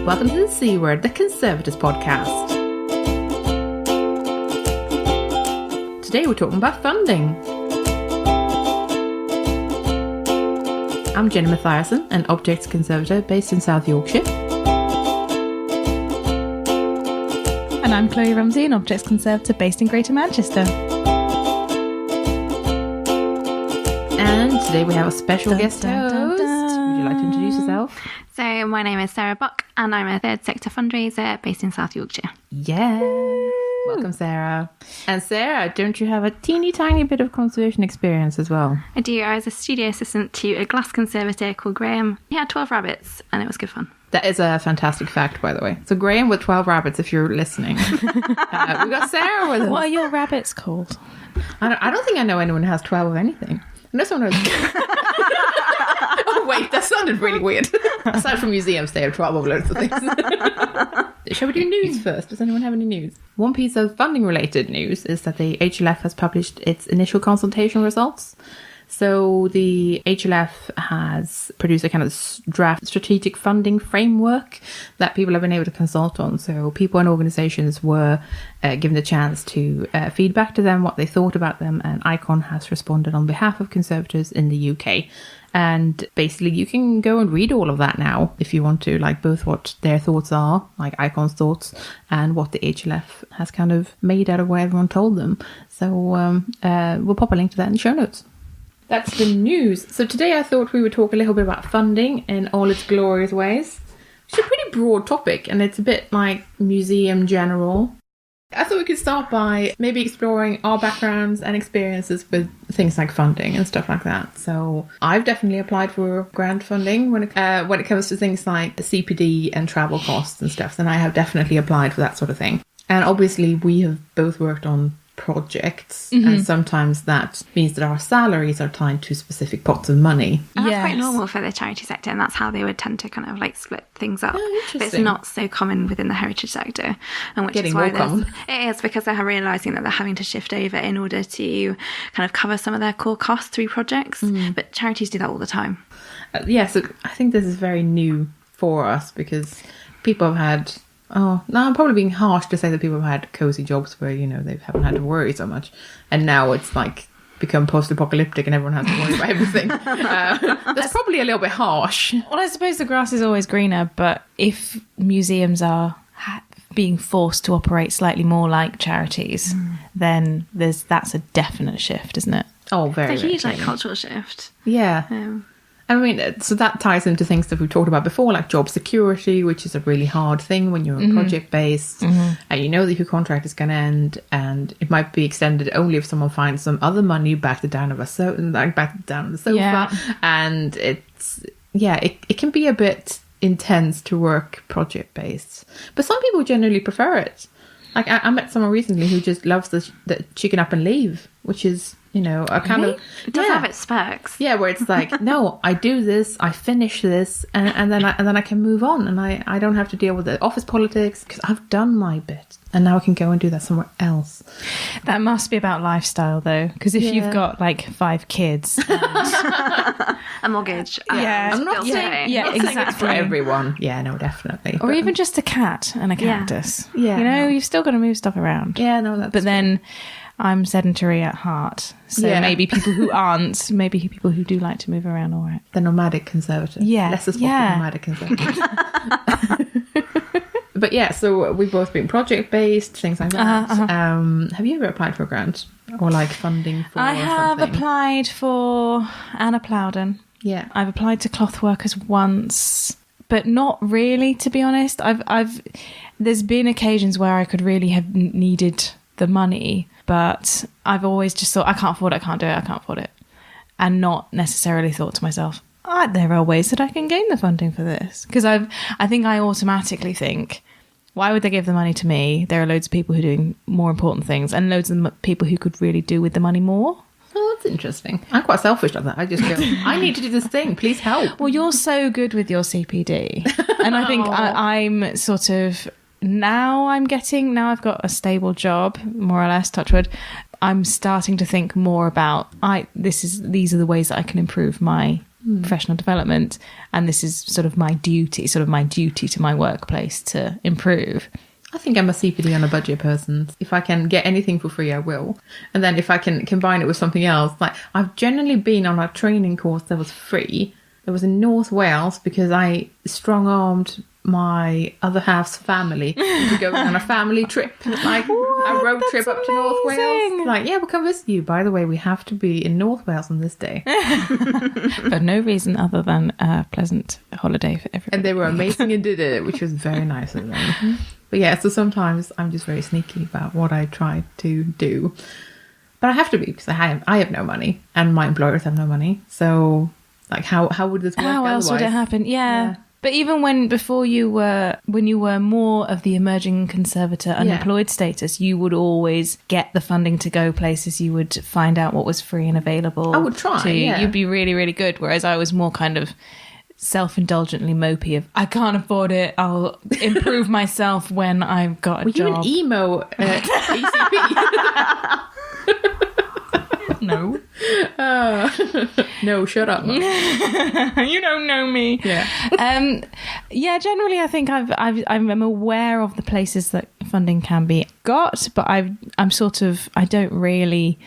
Welcome to the C Word, the Conservators podcast. Today we're talking about funding. I'm Jenny Mathiasson, an Objects Conservator based in South Yorkshire. And I'm Kloe Rumsey, an Objects Conservator based in Greater Manchester. And today we have a special guest host. Would you like to introduce yourself? So my name is Sarah Buck and I'm a third sector fundraiser based in South Yorkshire. Yeah. Welcome, Sarah. And Sarah, don't you have a teeny tiny bit of conservation experience as well? I do. I was a studio assistant to a glass conservator called Graham. He had 12 rabbits and it was good fun. That is a fantastic fact, by the way. So Graham with 12 rabbits, if you're listening. We got Sarah with us. What are your rabbits called? I don't think I know anyone who has 12 of anything. I know someone who has... Oh, wait, that sounded really weird. Aside from museums, they have 12 of loads of things. Shall we do news first? Does anyone have any news? One piece of funding-related news is that the HLF has published its initial consultation results. So the HLF has produced a kind of draft strategic funding framework that people have been able to consult on. So people and organisations were given the chance to feedback to them what they thought about them, and ICON has responded on behalf of Conservators in the UK. And basically you can go and read all of that now if you want to, like both what their thoughts are, like ICON's thoughts, and what the HLF has kind of made out of what everyone told them. So we'll pop a link to that in the show notes. That's the news. So today I thought we would talk a little bit about funding in all its glorious ways. It's a pretty broad topic and it's a bit like museum general. I thought we could start by maybe exploring our backgrounds and experiences with things like funding and stuff like that. So I've definitely applied for grant funding when it comes to things like the CPD and travel costs and stuff. Then I have definitely applied for that sort of thing. And obviously we have both worked on projects, and sometimes that means that our salaries are tied to specific pots of money. And that's quite normal for the charity sector, and that's how they would tend to kind of like split things up. But it's not so common within the heritage sector, and which is why it is, because they're realising that they're having to shift over in order to kind of cover some of their core costs through projects. But charities do that all the time. So I think this is very new for us because people have had... Oh, no, I'm probably being harsh to say that people have had cozy jobs where, you know, they haven't had to worry so much. And now it's like become post-apocalyptic and everyone has to worry about everything. That's probably a little bit harsh. Well, I suppose the grass is always greener, but if museums are being forced to operate slightly more like charities, then that's a definite shift, isn't it? Oh, very. It's a huge cultural shift. Yeah. I mean, so that ties into things that we've talked about before, like job security, which is a really hard thing when you're project-based, and you know that your contract is going to end, and it might be extended only if someone finds some other money back down on the sofa, and it can be a bit intense to work project-based, but some people generally prefer it. Like I met someone recently who just loves the chicken up and leave, which is, you know, a kind of... It does have its perks. Yeah, where it's like, no, I do this, I finish this, and then I can move on, and I don't have to deal with the office politics because I've done my bit, and now I can go and do that somewhere else. That must be about lifestyle, though, because if you've got like 5 kids... And... a mortgage. I'm not saying... Yeah, exactly. For everyone. Yeah, no, definitely. Or even just a cat and a cactus. Yeah. You know, you've still got to move stuff around. Yeah, no, that's But then... I'm sedentary at heart, so maybe people who aren't, maybe people who do like to move around, all right. The nomadic conservative. Yeah. Less as nomadic conservative. But yeah, so we've both been project-based, things like that. Have you ever applied for a grant or like funding for I have something? applied for Anna Plowden. Yeah. I've applied to Cloth Workers once, but not really, to be honest. There's been occasions where I could really have needed the money, but I've always just thought, I can't afford it, I can't do it, I can't afford it. And not necessarily thought to myself, there are ways that I can gain the funding for this. Because I think I automatically think, why would they give the money to me? There are loads of people who are doing more important things and loads of people who could really do with the money more. Oh, that's interesting. I'm quite selfish like that. I just go, I need to do this thing, please help. Well, you're so good with your CPD. And I think I'm sort of... Now I've got a stable job, more or less, touch wood. I'm starting to think more about these are the ways that I can improve my professional development, and this is sort of my duty to my workplace to improve. I think I'm a CPD on a budget person. If I can get anything for free, I will. And then if I can combine it with something else, like I've generally been on a training course that was free. It was in North Wales because I strong-armed my other half's family to go on a family trip, like a road trip up to North Wales. Like, yeah, we'll come visit you. By the way, we have to be in North Wales on this day. For no reason other than a pleasant holiday for everybody. And they were amazing and did it, which was very nice of them. But yeah, so sometimes I'm just very sneaky about what I try to do. But I have to be, because I have no money and my employers have no money. So, like, how would this work How else would it happen? Yeah. But even when you were more of the emerging conservator unemployed status, you would always get the funding to go places. You would find out what was free and available. I would try. You'd be really, really good. Whereas I was more kind of self-indulgently mopey of, I can't afford it, I'll improve myself when I've got a job. You an emo ACP? No. No, shut up. You don't know me. Yeah. Yeah, generally I think I'm aware of the places that funding can be got, but I still don't really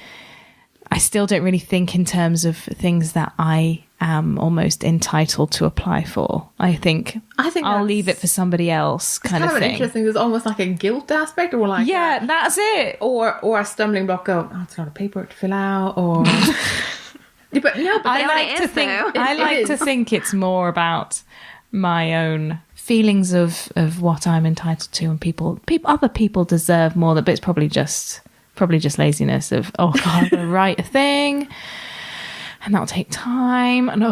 think in terms of things that I am almost entitled to apply for. I think I'll leave it for somebody else, kind of thing. Interesting. There's almost like a guilt aspect, or like that's it, or a stumbling block. Oh, it's a lot of paperwork to fill out, or. But I like to think it's more about my own feelings of what I'm entitled to, and other people deserve more. But it's probably just laziness of, oh God, I'm going to write a thing and that'll take time, and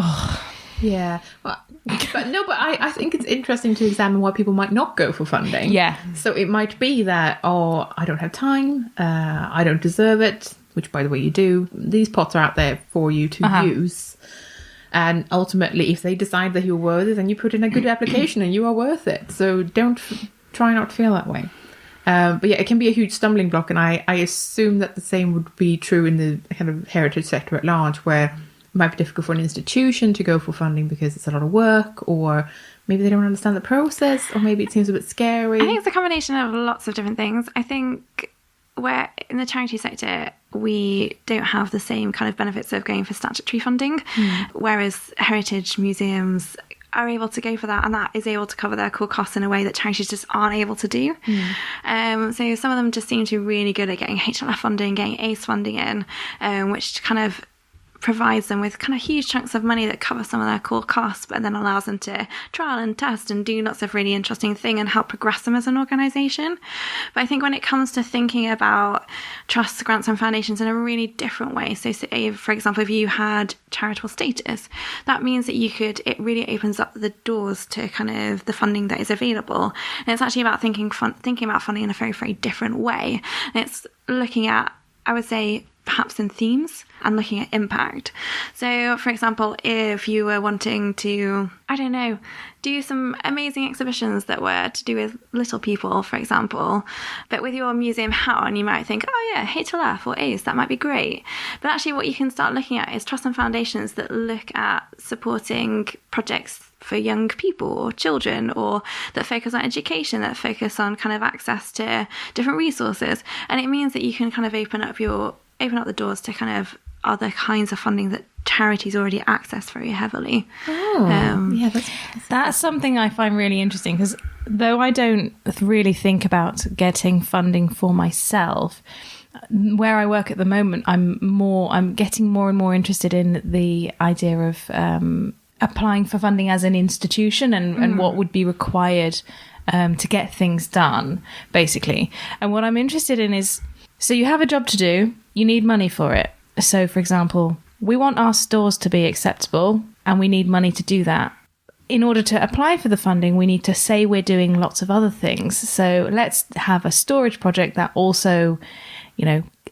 yeah. Well, but I think it's interesting to examine why people might not go for funding. Yeah. So it might be that, I don't have time, I don't deserve it, which by the way you do. These pots are out there for you to use. And ultimately, if they decide that you're worth it, then you put in a good application and you are worth it. So try not to feel that way. But yeah, it can be a huge stumbling block, and I assume that the same would be true in the kind of heritage sector at large, where it might be difficult for an institution to go for funding because it's a lot of work, or maybe they don't understand the process, or maybe it seems a bit scary. I think it's a combination of lots of different things. I think where in the charity sector, we don't have the same kind of benefits of going for statutory funding, whereas heritage museums are able to go for that, and that is able to cover their core costs in a way that charities just aren't able to do. So some of them just seem to be really good at getting HLF funding, getting ACE funding in, which kind of provides them with kind of huge chunks of money that cover some of their core costs, but then allows them to trial and test and do lots of really interesting things and help progress them as an organisation. But I think when it comes to thinking about trusts, grants and foundations in a really different way, so say, for example, if you had charitable status, that means that it really opens up the doors to kind of the funding that is available. And it's actually about thinking about funding in a very, very different way. And it's looking at, I would say, perhaps in themes and looking at impact. So, for example, if you were wanting to, I don't know, do some amazing exhibitions that were to do with little people, for example, but with your museum hat on, you might think, oh yeah, HLF or ACE, that might be great. But actually what you can start looking at is trusts and foundations that look at supporting projects for young people or children, or that focus on education, that focus on kind of access to different resources. And it means that you can kind of open up the doors to kind of other kinds of funding that charities already access very heavily. Yeah, that's something I find really interesting, because though I don't really think about getting funding for myself, where I work at the moment, I'm getting more and more interested in the idea of applying for funding as an institution and what would be required to get things done, basically. And what I'm interested in is, so you have a job to do, you need money for it. So, for example, we want our stores to be acceptable and we need money to do that. In order to apply for the funding, we need to say we're doing lots of other things. So let's have a storage project that also,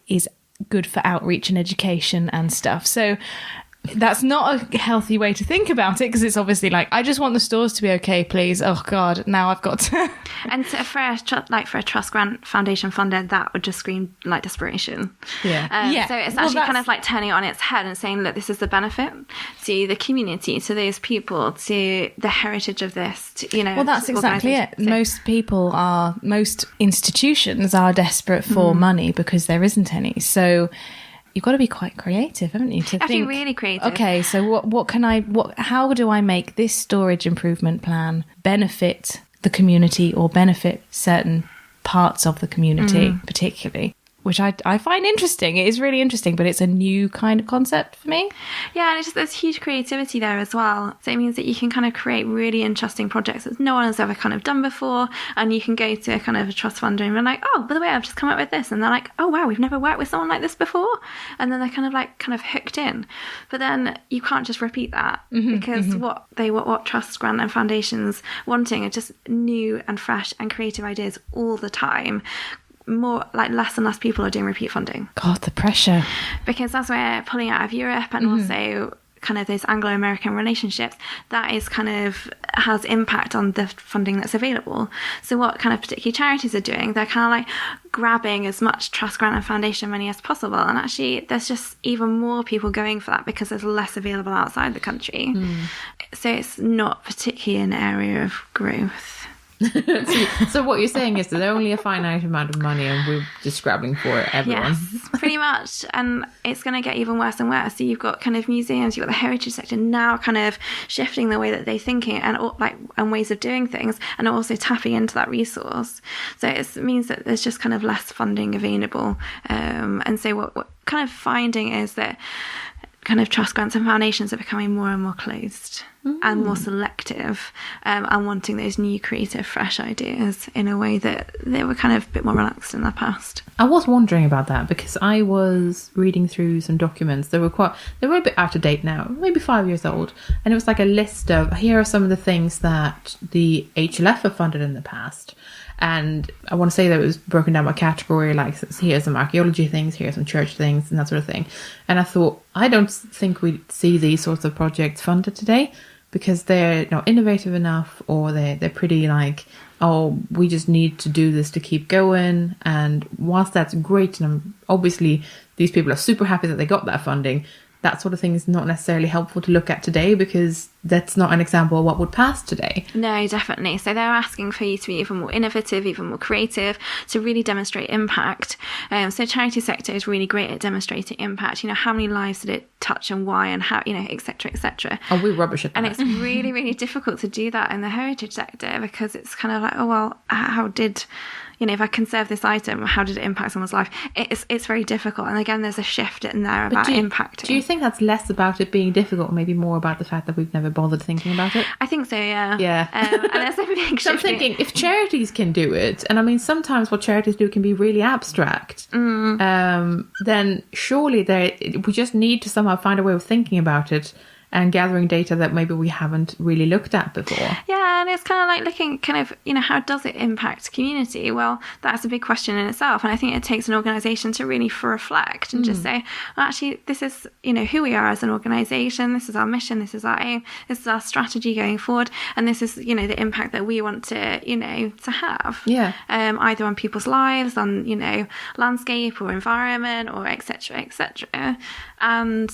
is good for outreach and education and stuff. So that's not a healthy way to think about it, because it's obviously like, I just want the stores to be okay, please. Oh God, now I've got to. And so for a trust grant foundation funder, that would just scream like desperation. Yeah. So it's actually kind of like turning it on its head and saying, look, this is the benefit to the community, to those people, to the heritage of this, to, Well, that's exactly it. Most institutions are desperate for money because there isn't any. So you've got to be quite creative, haven't you? To think, really creative. Okay, so how do I make this storage improvement plan benefit the community or benefit certain parts of the community particularly? Which I find interesting. It is really interesting, but it's a new kind of concept for me. Yeah, and it's just, there's huge creativity there as well. So it means that you can kind of create really interesting projects that no one has ever kind of done before. And you can go to a kind of a trust funder and be like, oh, by the way, I've just come up with this. And they're like, oh, wow, we've never worked with someone like this before. And then they're kind of hooked in. But then you can't just repeat that because what trust grant and foundations wanting are just new and fresh and creative ideas all the time. More like less and less people are doing repeat funding. God, the pressure. Because as we're pulling out of Europe and also kind of those Anglo-American relationships, that is kind of has impact on the funding that's available. So what kind of particularly charities are doing, they're kind of like grabbing as much trust grant and foundation money as possible. And actually there's just even more people going for that because there's less available outside the country. So it's not particularly an area of growth. So what you're saying is that there's only a finite amount of money and we're just scrabbling for everyone. Yes, pretty much. And it's going to get even worse and worse. So you've got kind of museums, you've got the heritage sector now kind of shifting the way that they're thinking and ways of doing things, and also tapping into that resource. So it means that there's just kind of less funding available. And so what kind of finding is that kind of trust grants and foundations are becoming more and more closed and more selective, and wanting those new creative fresh ideas in a way that they were kind of a bit more relaxed in the past. I was wondering about that because I was reading through some documents they were a bit out of date now, maybe 5 years old, and it was like a list of, here are some of the things that the HLF have funded in the past. And I want to say that it was broken down by category, like here's some archaeology things, here's some church things, and that sort of thing. And I thought, I don't think we see these sorts of projects funded today because they're not innovative enough, or they're pretty like, oh, we just need to do this to keep going. And whilst that's great, and obviously these people are super happy that they got that funding, that sort of thing is not necessarily helpful to look at today because that's not an example of what would pass today. No, definitely. So they're asking for you to be even more innovative, even more creative, to really demonstrate impact. So charity sector is really great at demonstrating impact. You know, how many lives did it touch and why and how, you know, et cetera, et cetera. Oh, we're rubbish at that. And it's really, really difficult to do that in the heritage sector because it's kind of like, oh, well, how did... You know, if I conserve this item, how did it impact someone's life? It's very difficult. And again, there's a shift in there about impacting. Do you think that's less about it being difficult, maybe more about the fact that we've never bothered thinking about it? I think so, yeah. Yeah. And there's a big shift. So I'm thinking, if charities can do it, and I mean, sometimes what charities do can be really abstract, then surely we just need to somehow find a way of thinking about it and gathering data that maybe we haven't really looked at before. Yeah, and it's kind of like looking kind of, you know, how does it impact community? Well, that's a big question in itself. And I think it takes an organisation to really reflect and just say, well, actually, this is, you know, who we are as an organisation. This is our mission. This is our aim. This is our strategy going forward. And this is, you know, the impact that we want to, you know, to have. Yeah. Either on people's lives, on, you know, landscape or environment or et cetera, et cetera. And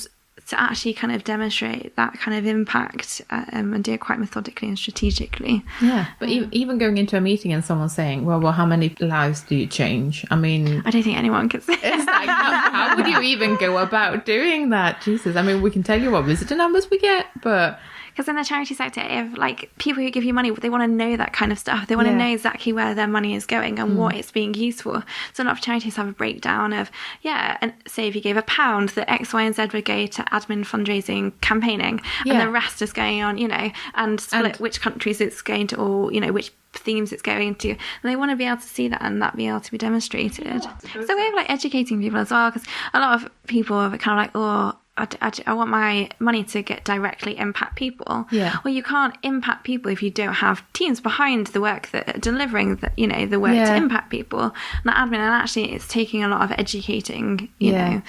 to actually kind of demonstrate that kind of impact and do it quite methodically and strategically. Yeah, but even going into a meeting and someone saying, well, how many lives do you change? I mean... I don't think anyone could say it's like, how would you even go about doing that? Jesus, I mean, we can tell you what visitor numbers we get, but... Because in the charity sector, if like people who give you money, they want to know that kind of stuff. They want to know exactly where their money is going and what it's being used for. So a lot of charities have a breakdown of, and say if you gave £1, that X, Y, and Z would go to admin, fundraising, campaigning, and the rest is going on, you know, and split which countries it's going to, or, you know, which themes it's going to. And they want to be able to see that and that be able to be demonstrated. So we're like educating people as well, because a lot of people are kind of like, oh, I want my money to get directly impact people. Yeah. Well, you can't impact people if you don't have teams behind the work that are delivering the, you know, the work to impact people. And admin, and actually it's taking a lot of educating, you know.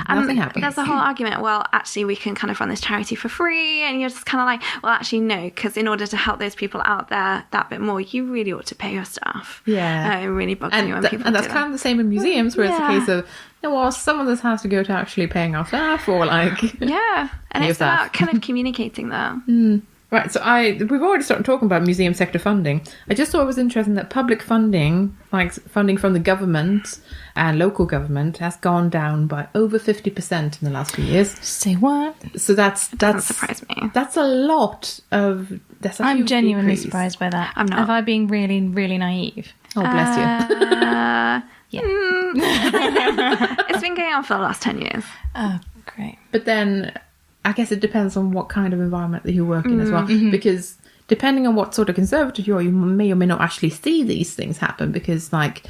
Nothing happens. There's a whole argument, well, actually, we can kind of run this charity for free. And you're just kind of like, well, actually, no, because in order to help those people out there that bit more, you really ought to pay your staff. Yeah. It really bugs me when people And that's do kind of the same in museums, where it's a case of, well, some of this has to go to actually paying our staff, or like... Yeah, and it's about kind of communicating that. Right, so we've already started talking about museum sector funding. I just thought it was interesting that public funding, like funding from the government and local government, has gone down by over 50% in the last few years. Say what? So that's Doesn't surprise me. That's a lot of... I'm genuinely surprised by that. I'm not. Have I been really, really naive? Oh, bless you. Yeah. It's been going on for the last 10 years. Oh, great. But then I guess it depends on what kind of environment that you work in as well. Because depending on what sort of conservator you are, you may or may not actually see these things happen. Because, like,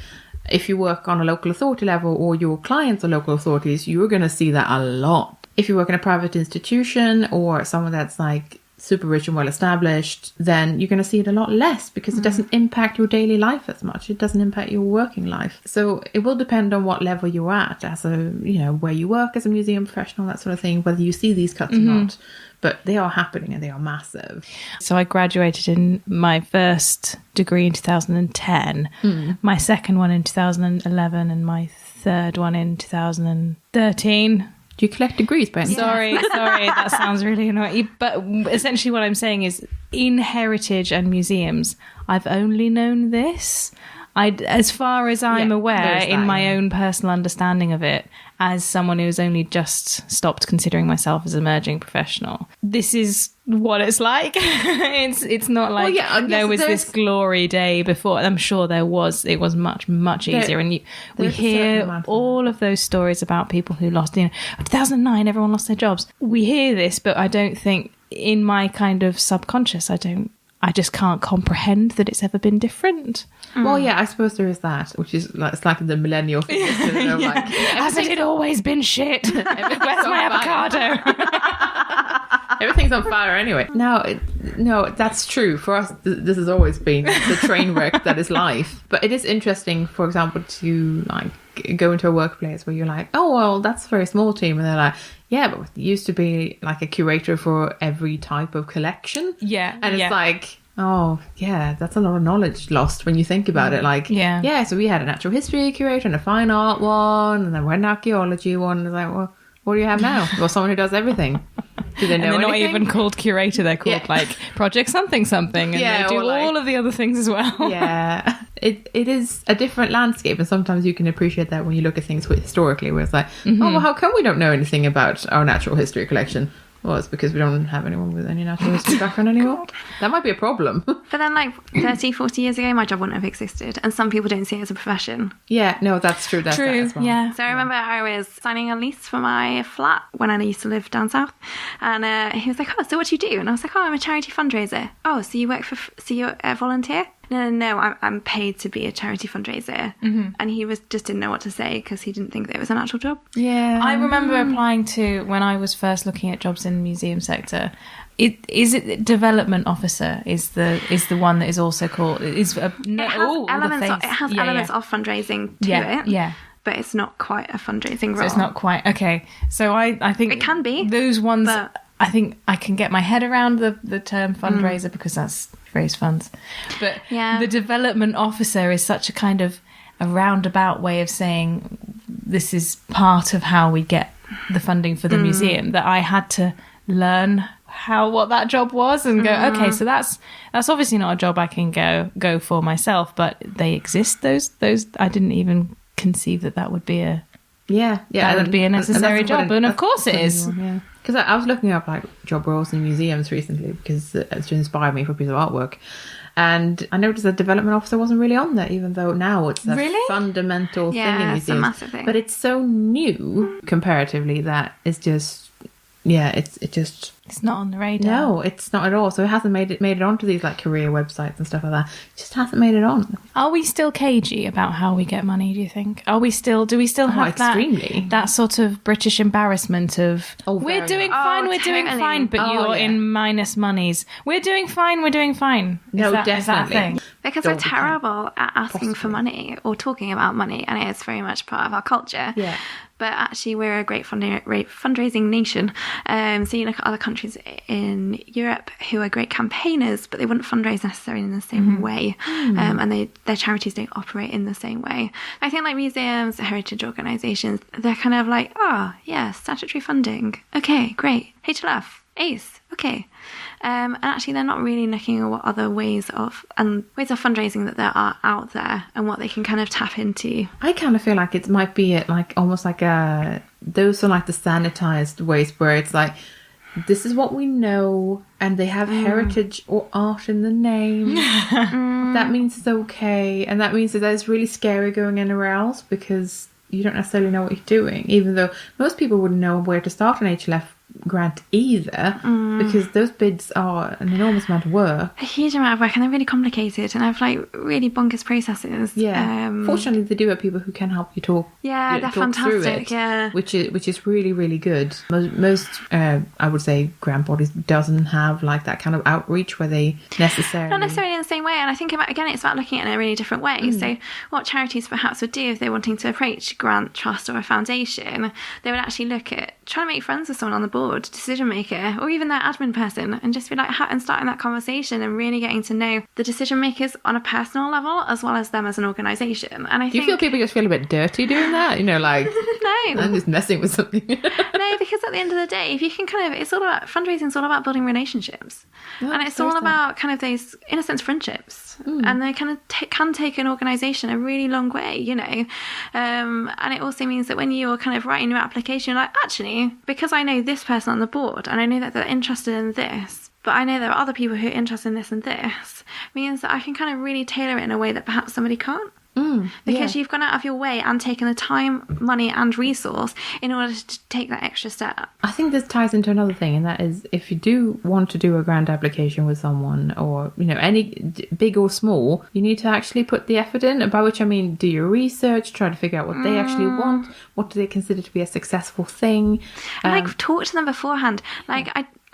if you work on a local authority level or your clients are local authorities, you're going to see that a lot. If you work in a private institution or someone that's, like, super rich and well established, then you're going to see it a lot less, because it doesn't impact your daily life as much. It doesn't impact your working life. So it will depend on what level you're at, as a, you know, where you work as a museum professional, that sort of thing, whether you see these cuts or not. But they are happening and they are massive. So I graduated in my first degree in 2010, my second one in 2011, and my third one in 2013. Do you collect degrees, Ben? Sorry, that sounds really annoying. But essentially what I'm saying is, in heritage and museums, I've only known this. As far as I'm aware, in my own personal understanding of it, as someone who's only just stopped considering myself as an emerging professional, this is what it's like. It's not like there was this glory day before. I'm sure there was. It was much, much easier. And we hear all of those stories about people who lost, 2009, everyone lost their jobs. We hear this, but I don't think, in my kind of subconscious, I just can't comprehend that it's ever been different. Well, yeah, I suppose there is that, which is like, it's like the millennial thing. Like, hasn't it always been shit? Where's my avocado? Everything's on fire anyway. No, that's true. For us, this has always been the train wreck that is life. But it is interesting, for example, to like go into a workplace where you're like, oh, well, that's a very small team. And they're like, yeah, but it used to be like a curator for every type of collection. Yeah. And it's like, oh, yeah, that's a lot of knowledge lost when you think about it. Like, so we had a natural history curator and a fine art one, and then we had an archaeology one. And it's like, well, what do you have now? Well, someone who does everything. Do they know and they're anything? not even called curator, they're called like project something, and they do all of the other things as well. Yeah. It is a different landscape, and sometimes you can appreciate that when you look at things historically, where it's like, oh, well, how come we don't know anything about our natural history collection? Well, it's because we don't have anyone with any natural history background anymore. That might be a problem. But then, like, 30, 40 years ago, my job wouldn't have existed. And some people don't see it as a profession. Yeah, no, that's true. That's true, that as well. yeah. So I remember I was signing a lease for my flat when I used to live down south. And he was like, oh, so what do you do? And I was like, oh, I'm a charity fundraiser. Oh, so you work so you're a volunteer? No, I'm paid to be a charity fundraiser. And he just didn't know what to say, because he didn't think that it was an actual job. Yeah. I remember applying to, when I was first looking at jobs in the museum sector, it development officer is the one that is also called, it has elements of fundraising to it. Yeah. But it's not quite a fundraising role. So it's not quite, okay. So I think it can be. Those ones, I think I can get my head around the term fundraiser, because that's raise funds. But the development officer is such a kind of a roundabout way of saying this is part of how we get the funding for the museum, that I had to learn what that job was and go, okay, so that's obviously not a job I can go for myself, but they exist. Those I didn't even conceive that would be a would be a necessary job, and of course it is. Yeah. Because I was looking up like job roles in museums recently, because it's inspired me for a piece of artwork, and I noticed that development officer wasn't really on there, even though now it's a fundamental thing in museums. It's a massive thing. But it's so new comparatively that it's just it's not on the radar. No, it's not at all. So it hasn't made it onto these like career websites and stuff like that. It just hasn't made it on. Are we still cagey about how we get money, do you think? Do we still have that sort of British embarrassment of we're doing fine, but you're in minus monies. We're doing fine. No, definitely. Is that a thing? Because we're terrible at asking for money or talking about money, and it is very much part of our culture. Yeah. but actually we're a great fundraising nation. So you look at other countries in Europe who are great campaigners, but they wouldn't fundraise necessarily in the same way, and their charities don't operate in the same way. I think like museums, heritage organisations, they're kind of like, statutory funding, okay, great, HLF, ACE, okay. And actually they're not really looking at what other ways of fundraising that there are out there and what they can kind of tap into. I kind of feel like it might be almost like those are like the sanitized ways where it's like, this is what we know, and they have heritage or art in the name. That means it's okay, and that means that it's really scary going anywhere else because you don't necessarily know what you're doing, even though most people wouldn't know where to start an HLF grant either, because those bids are an enormous amount of work. A huge amount of work, and they're really complicated and have like really bonkers processes. Fortunately they do have people who can help you talk they're talk fantastic through it, which is really, really good. Most I would say grant bodies doesn't have like that kind of outreach where they necessarily not necessarily in the same way, and I think it's about looking at it in a really different way. So what charities perhaps would do if they're wanting to approach a grant trust or a foundation, they would actually look at trying to make friends with someone on the board, decision maker, or even their admin person, and just be like, and starting that conversation and really getting to know the decision makers on a personal level as well as them as an organisation. And do you feel people just feel a bit dirty doing that? You know, like no, I'm just messing with something. No, because at the end of the day, if you can it's all about fundraising. It's all about building relationships, and it's all about kind of those, in a sense, friendships, and they kind of can take an organisation a really long way, you know. And it also means that when you're kind of writing your application, you're like, actually, because I know this person on the board and I know that they're interested in this, but I know there are other people who are interested in this and this, means that I can kind of really tailor it in a way that perhaps somebody can't. Because you've gone out of your way and taken the time, money and resource in order to take that extra step. I think this ties into another thing, and that is, if you do want to do a grant application with someone, or you know, any big or small, you need to actually put the effort in, by which I mean do your research, try to figure out what they actually want, what do they consider to be a successful thing, and talk to them beforehand.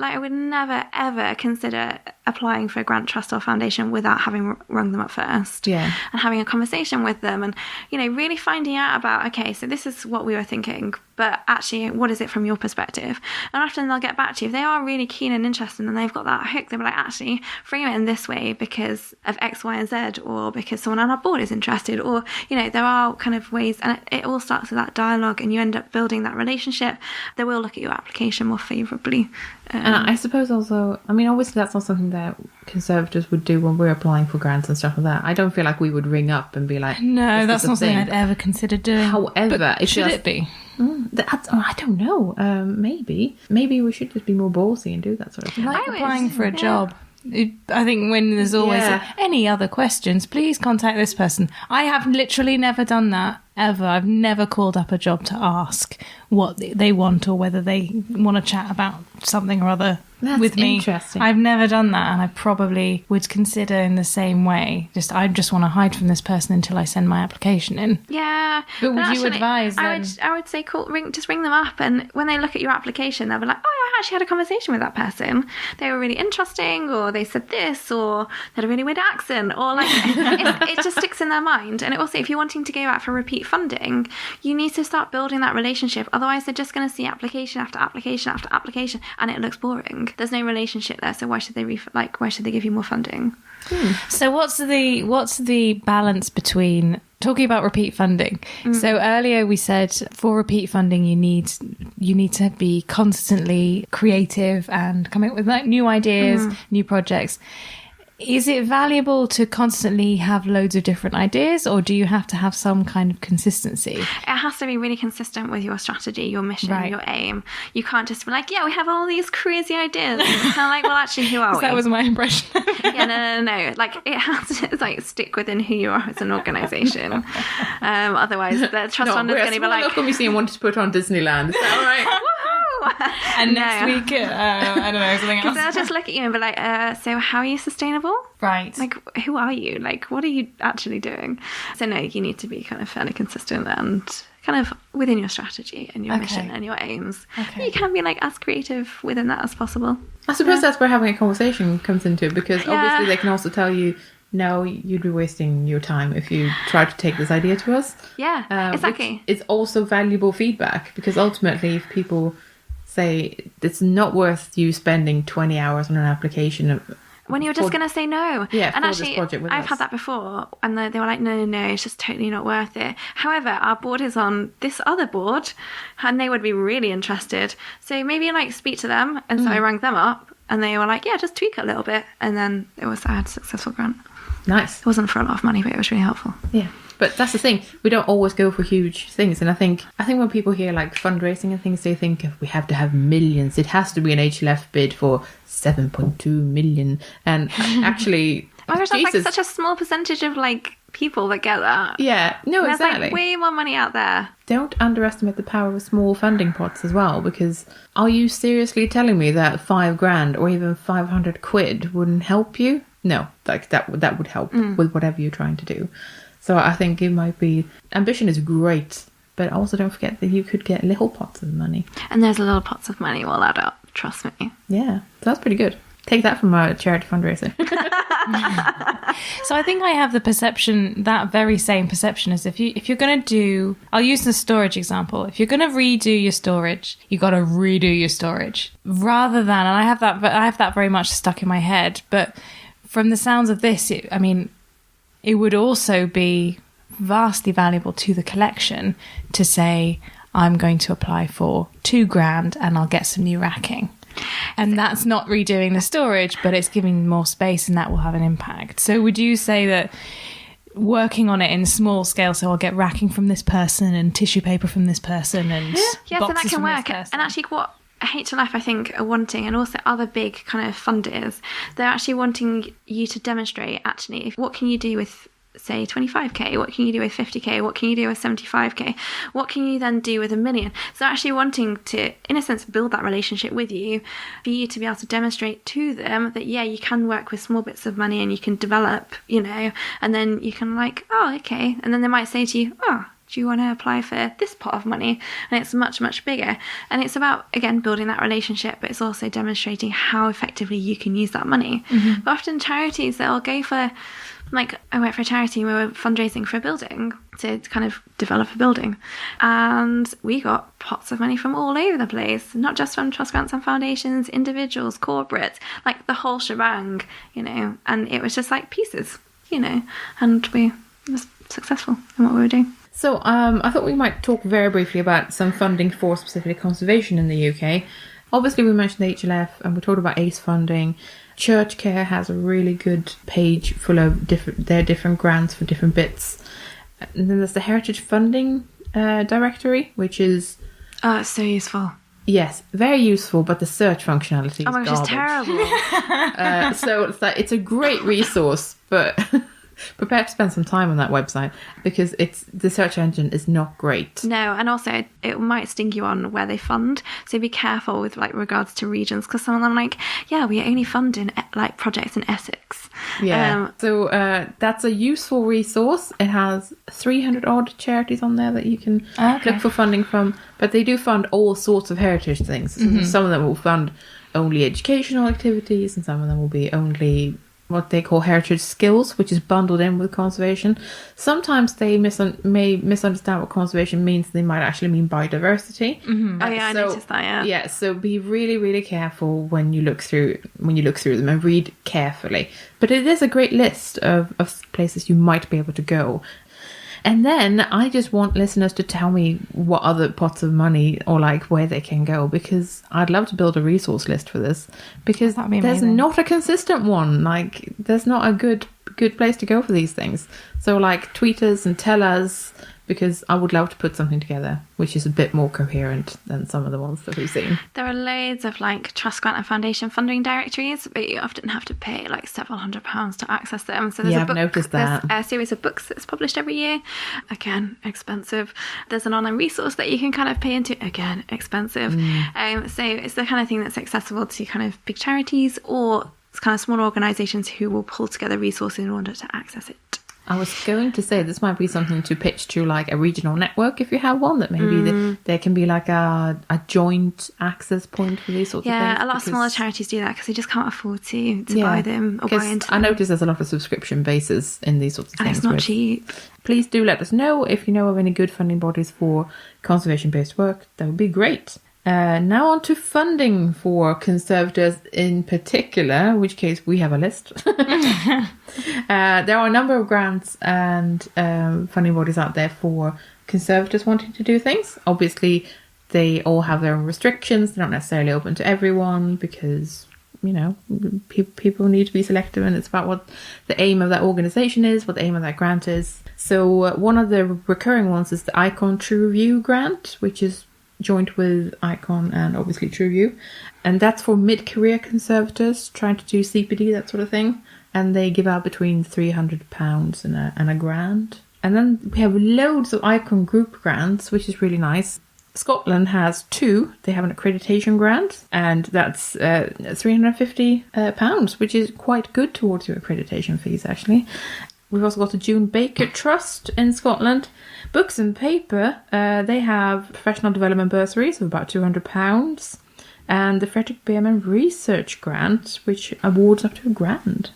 I would never, ever consider applying for a grant trust or foundation without having rung them up first. And having a conversation with them and, you know, really finding out about, okay, so this is what we were thinking, but actually, what is it from your perspective? And often they'll get back to you. If they are really keen and interested and they've got that hook, they'll be like, actually, frame it in this way because of X, Y, and Z, or because someone on our board is interested, or, you know, there are kind of ways, and it all starts with that dialogue, and you end up building that relationship. They will look at your application more favourably. And I suppose also, I mean, obviously that's not something that Conservators would do when we're applying for grants and stuff like that. I don't feel like we would ring up and be like, no, that's not something I'd ever consider doing. However, should it be? I don't know. Maybe we should just be more ballsy and do that sort of thing. Like applying for a job. I think when there's always any other questions, please contact this person. I have literally never done that ever. I've never called up a job to ask what they want or whether they want to chat about something or other with me. Interesting. I've never done that, and I probably would consider in the same way. I just want to hide from this person until I send my application in. Yeah. But would you advise them? I would say just ring them up, and when they look at your application, they'll be like, oh, I actually had a conversation with that person. They were really interesting, or they said this, or they had a really weird accent, or like it just sticks in their mind. And also, if you're wanting to go out for repeat funding, you need to start building that relationship. Otherwise, they're just going to see application after application after application, and it looks boring. There's no relationship there, so why should they why should they give you more funding? So what's the balance between talking about repeat funding? So earlier we said for repeat funding you need to be constantly creative and coming up with like new ideas, new projects. Is it valuable to constantly have loads of different ideas, or do you have to have some kind of consistency? It has to be really consistent with your strategy, your mission, your aim. You can't just be like, yeah, we have all these crazy ideas. And it's kind of like, well, actually, who are we? That was my impression. No. Like, it has to like stick within who you are as an organisation. Otherwise, the trust fund is going to be like, local museum wanted to put on Disneyland. Is that all right? And next week, I don't know, something else. Because they'll just look at you and be like, so how are you sustainable? Right. Like, who are you? Like, what are you actually doing? So no, you need to be kind of fairly consistent and kind of within your strategy and your mission and your aims. You can be like as creative within that as possible. I suppose that's where having a conversation comes into it, because obviously they can also tell you no, you'd be wasting your time if you try to take this idea to us. Yeah, exactly. It's also valuable feedback, because ultimately if people say it's not worth you spending 20 hours on an application when you're just going to say no. Yeah, and actually, I've had that before, and they were like, no, it's just totally not worth it. However, our board is on this other board, and they would be really interested. So maybe like speak to them, and so I rang them up, and they were like, yeah, just tweak it a little bit, and then I had a successful grant. Nice. It wasn't for a lot of money, but it was really helpful. Yeah. But that's the thing, we don't always go for huge things, and I think when people hear like fundraising and things, they think we have to have millions. It has to be an HLF bid for 7.2 million, and actually, oh my gosh, that's like such a small percentage of like people that get that. Yeah, no, there's exactly. Like way more money out there. Don't underestimate the power of small funding pots as well, because are you seriously telling me that £5,000 or even 500 quid wouldn't help you? No, like that would help with whatever you're trying to do. So I think it might be... Ambition is great, but also don't forget that you could get little pots of money. And there's little pots of money will add up, trust me. Yeah, that's pretty good. Take that from a charity fundraiser. So I think I have the perception, that very same perception, as if you're going to do... I'll use the storage example. If you're going to redo your storage, you got to redo your storage. Rather than... And I have that very much stuck in my head, but from the sounds of this, it would also be vastly valuable to the collection to say, I'm going to apply for £2,000 and I'll get some new racking. And that's not redoing the storage, but it's giving more space, and that will have an impact. So would you say that working on it in small scale, so I'll get racking from this person and tissue paper from this person and so that can work. And actually what HLF, I think, are wanting, and also other big kind of funders, they're actually wanting you to demonstrate, actually, what can you do with, say, 25k? What can you do with 50k? What can you do with 75k? What can you then do with $1 million? So actually wanting to, in a sense, build that relationship with you, for you to be able to demonstrate to them that, yeah, you can work with small bits of money and you can develop, and then you can like, oh, okay. And then they might say to you, oh, do you want to apply for this pot of money? And it's much, much bigger. And it's about, again, building that relationship, but it's also demonstrating how effectively you can use that money. Mm-hmm. But often charities, they'll go for, like, I work for a charity and we were fundraising for a building to kind of develop a building. And we got pots of money from all over the place, not just from trust grants and foundations, individuals, corporates, like the whole shebang, and it was just like pieces, and we were successful in what we were doing. So I thought we might talk very briefly about some funding for specifically conservation in the UK. Obviously, we mentioned the HLF and we talked about ACE funding. Church Care has a really good page full of different grants for different bits. And then there's the Heritage Funding Directory, which is... Oh, it's so useful. Yes, very useful, but the search functionality is my gosh, it's terrible. So it's a great resource, but... prepare to spend some time on that website, because the search engine is not great. No, and also it might sting you on where they fund, so be careful with like regards to regions, because some of them we only fund in like projects in Essex. So that's a useful resource. It has 300 odd charities on there that you can look for funding from, but they do fund all sorts of heritage things. Mm-hmm. Some of them will fund only educational activities, and some of them will be only what they call heritage skills, which is bundled in with conservation. Sometimes they may misunderstand what conservation means. They might actually mean biodiversity. Mm-hmm. I noticed that. Yeah. Yeah. So be really, really careful when you look through them, and read carefully. But it is a great list of places you might be able to go. And then I just want listeners to tell me what other pots of money or like where they can go, because I'd love to build a resource list for this, because there's not a consistent one. Like there's not a good place to go for these things. So like tweet us and tell us, because I would love to put something together which is a bit more coherent than some of the ones that we've seen. There are loads of like trust grant and foundation funding directories, but you often have to pay like several £100s to access them. So I've noticed that. There's a series of books that's published every year. Again, expensive. There's an online resource that you can kind of pay into. Again, expensive. So it's the kind of thing that's accessible to kind of big charities or kind of small organisations who will pull together resources in order to access it. I was going to say this might be something to pitch to like a regional network if you have one, that maybe there can be like a joint access point for these sorts of things. Yeah, a lot of smaller charities do that because they just can't afford to buy them or buy into them. I notice there's a lot of subscription bases in these sorts of things. And it's not cheap. Please do let us know if you know of any good funding bodies for conservation-based work. That would be great. Now on to funding for Conservators in particular, in which case we have a list. There are a number of grants and funding bodies out there for Conservators wanting to do things. Obviously, they all have their own restrictions. They're not necessarily open to everyone because, you know, people need to be selective, and it's about what the aim of that organisation is, what the aim of that grant is. So one of the recurring ones is the Icon True Review grant, which is joined with Icon and obviously TrueView, and that's for mid-career Conservators trying to do CPD, that sort of thing, and they give out between £300 and a grand. And then we have loads of Icon group grants, which is really nice. Scotland has 2. They have an accreditation grant, and that's £350, which is quite good towards your accreditation fees, actually. We've also got the June Baker Trust in Scotland. Books and Paper, they have professional development bursaries of about £200. And the Frederick Behrman Research Grant, which awards up to £1,000.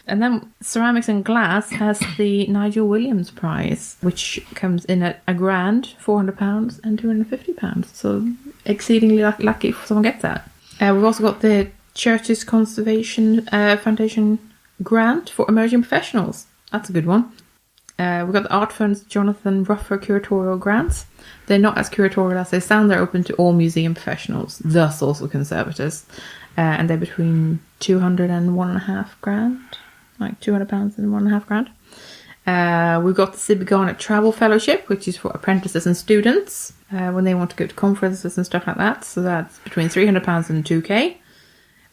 And then Ceramics and Glass has the Nigel Williams Prize, which comes in at £1,000, £400 and £250. So exceedingly lucky if someone gets that. We've also got the Churches Conservation Foundation Grant for Emerging Professionals. That's a good one. We've got the Art Fund's Jonathan Ruffer curatorial grants. They're not as curatorial as they sound. They're open to all museum professionals, thus also Conservators. And they're between £200 and £1,500, like £200 and £1,500. We've got the Sibby Garnet Travel Fellowship, which is for apprentices and students when they want to go to conferences and stuff like that. So that's between £300 and £2,000.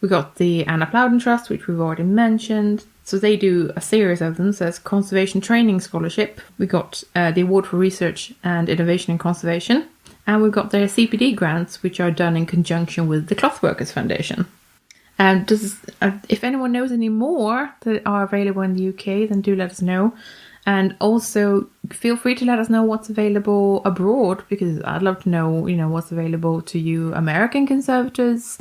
We got the Anna Plowden Trust, which we've already mentioned. So they do a series of them. So there's Conservation Training Scholarship. We got the Award for Research and Innovation in Conservation. And we've got their CPD grants, which are done in conjunction with the Clothworkers Foundation. And if anyone knows any more that are available in the UK, then do let us know. And also feel free to let us know what's available abroad, because I'd love to know, what's available to you American Conservators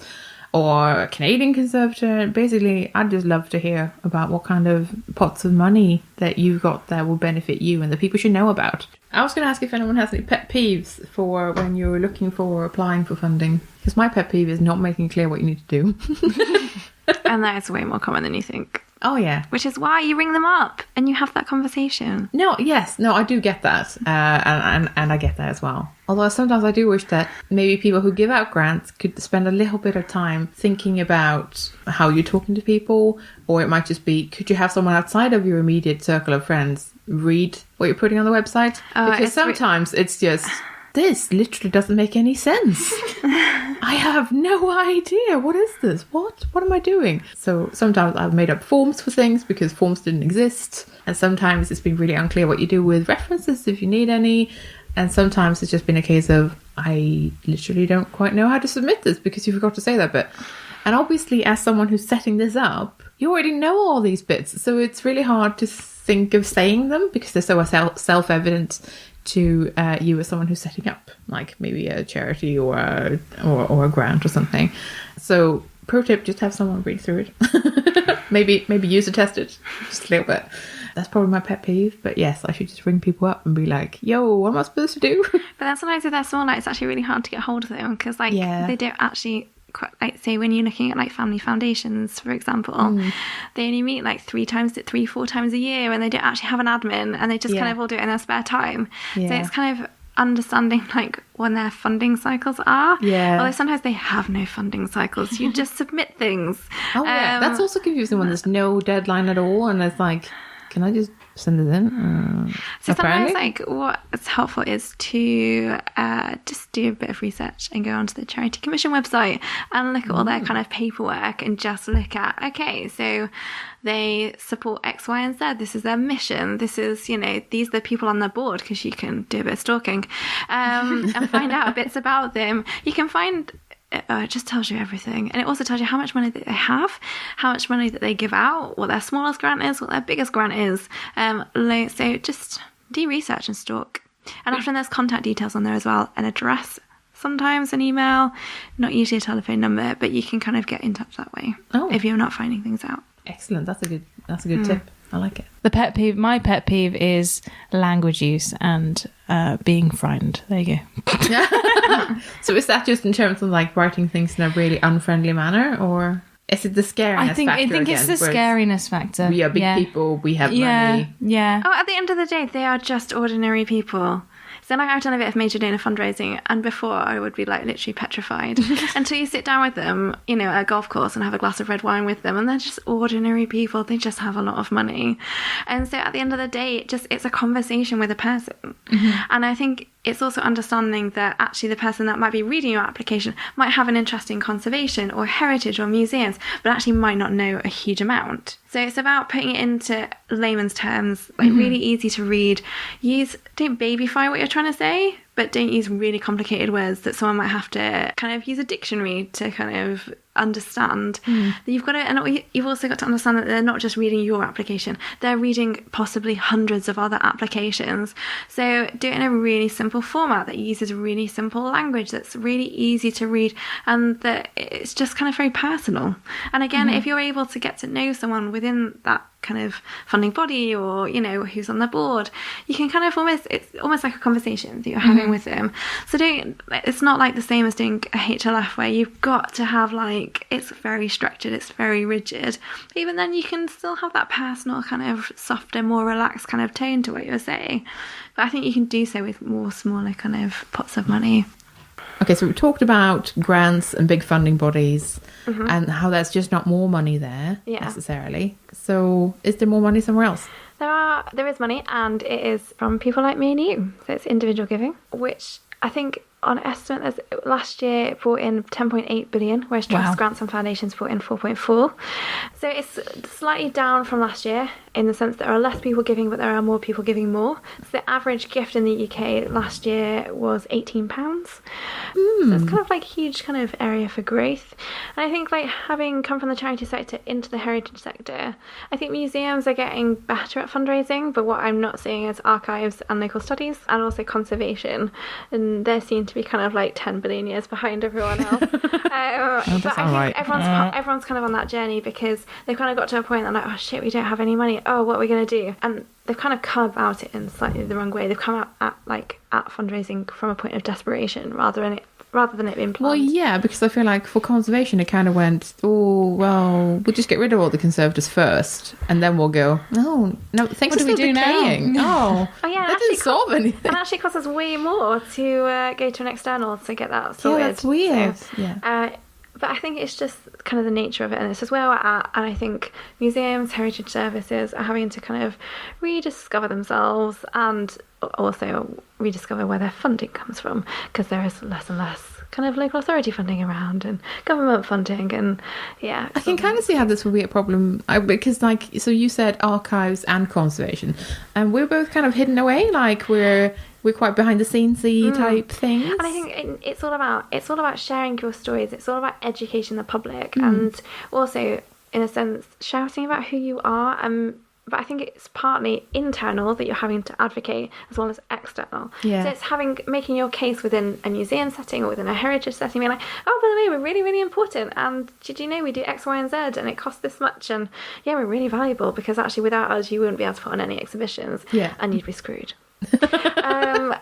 or Canadian Conservator. Basically, I'd just love to hear about what kind of pots of money that you've got that will benefit you and that people should know about. I was going to ask if anyone has any pet peeves for when you're looking for applying for funding, because my pet peeve is not making clear what you need to do. And that is way more common than you think. Oh, yeah. Which is why you ring them up and you have that conversation. No, I do get that. And I get that as well. Although sometimes I do wish that maybe people who give out grants could spend a little bit of time thinking about how you're talking to people. Or it might just be, could you have someone outside of your immediate circle of friends read what you're putting on the website? Because sometimes it's just... This literally doesn't make any sense. I have no idea. What is this? What am I doing? So sometimes I've made up forms for things because forms didn't exist. And sometimes it's been really unclear what you do with references if you need any. And sometimes it's just been a case of, I literally don't quite know how to submit this because you forgot to say that bit. And obviously, as someone who's setting this up, you already know all these bits. So it's really hard to think of saying them because they're so self-evident to you as someone who's setting up, like maybe a charity or a grant or something. So pro tip, just have someone read through it. maybe user test it just a little bit. That's probably my pet peeve. But yes, I should just ring people up and be like, yo, what am I supposed to do? But then sometimes if they're small, it's actually really hard to get hold of them because they don't actually... say when you're looking at family foundations, for example, they only meet 4 times a year, and they don't actually have an admin, and they just kind of all do it in their spare time. So it's kind of understanding when their funding cycles are. Although sometimes they have no funding cycles. You just submit things. That's also confusing when there's no deadline at all, and it's can I just send it in? So sometimes what's helpful is to just do a bit of research and go onto the Charity Commission website and look at all their kind of paperwork and just look at, okay, so they support X, Y, and Z. This is their mission. This is, these are the people on their board, because you can do a bit of stalking and find out bits about them. You can find it just tells you everything. And it also tells you how much money that they have, how much money that they give out, what their smallest grant is, what their biggest grant is. So just do research and stalk. And often there's contact details on there as well, an address, sometimes an email, not usually a telephone number, but you can kind of get in touch that way if you're not finding things out. Excellent. That's a good tip. I like it. My pet peeve is language use and being frightened. There you go. So is that just in terms of like writing things in a really unfriendly manner, or is it the scariness factor? I think it's the scariness factor. We are big people. We have money. Yeah. Oh, at the end of the day, they are just ordinary people. So like I've done a bit of major donor fundraising, and before I would be like literally petrified until you sit down with them, you know, at a golf course and have a glass of red wine with them, and they're just ordinary people. They just have a lot of money. And so at the end of the day, it's a conversation with a person. And I think it's also understanding that actually the person that might be reading your application might have an interest in conservation or heritage or museums, but actually might not know a huge amount. So it's about putting it into layman's terms, like really easy to read. Don't babyfy what you're trying to say, but don't use really complicated words that someone might have to kind of use a dictionary to kind of understand. That you've got to, and you've also got to understand that they're not just reading your application, they're reading possibly hundreds of other applications. So do it in a really simple format that uses really simple language that's really easy to read, and that it's just kind of very personal. And again, if you're able to get to know someone within that kind of funding body, or you know who's on the board, you can kind of it's almost like a conversation that you're having with them. So it's not like the same as doing a HLF where you've got to have like, it's very structured, it's very rigid, but even then you can still have that personal kind of softer, more relaxed kind of tone to what you're saying. But I think you can do so with more smaller kind of pots of money. Okay, so we talked about grants and big funding bodies and how there's just not more money there necessarily. So is there more money somewhere else? There is money, and it is from people like me and you. So it's individual giving, which I think on estimate, last year it brought in 10.8 billion, whereas trust grants and foundations brought in 4.4. So it's slightly down from last year in the sense that there are less people giving, but there are more people giving more. So the average gift in the UK last year was £18. So it's kind of like a huge kind of area for growth. And I think like having come from the charity sector into the heritage sector, I think museums are getting better at fundraising, but what I'm not seeing is archives and local studies, and also conservation, and they're seen to be kind of like 10 billion years behind everyone else. But I think everyone's kind of on that journey because they've kind of got to a point that like, oh shit, we don't have any money. Oh, what are we going to do? And they've kind of come about it in slightly the wrong way. They've come out at fundraising from a point of desperation rather than it being planned. Well, yeah, because I feel like for conservation, it kind of went, oh, well, we'll just get rid of all the Conservators first, and then we'll go, no, things are still decaying. Oh, yeah, that didn't solve anything. And actually costs us way more to go to an external to get that sorted. Yeah, that's weird. So, but I think it's just kind of the nature of it, and it's just where we're at. And I think museums, heritage services are having to kind of rediscover themselves and also rediscover where their funding comes from, because there is less and less kind of local authority funding around and government funding, and I can kind of see how this will be a problem because like, so you said archives and conservation, and we're both kind of hidden away, like we're quite behind the scenes-y type things. And I think it's all about sharing your stories. It's all about educating the public, and also in a sense shouting about who you are. But I think it's partly internal that you're having to advocate as well as external. Yeah. So it's making your case within a museum setting or within a heritage setting, being like, oh, by the way, we're really, really important. And did you know we do X, Y, and Z, and it costs this much? And yeah, we're really valuable because actually without us, you wouldn't be able to put on any exhibitions. Yeah. And you'd be screwed.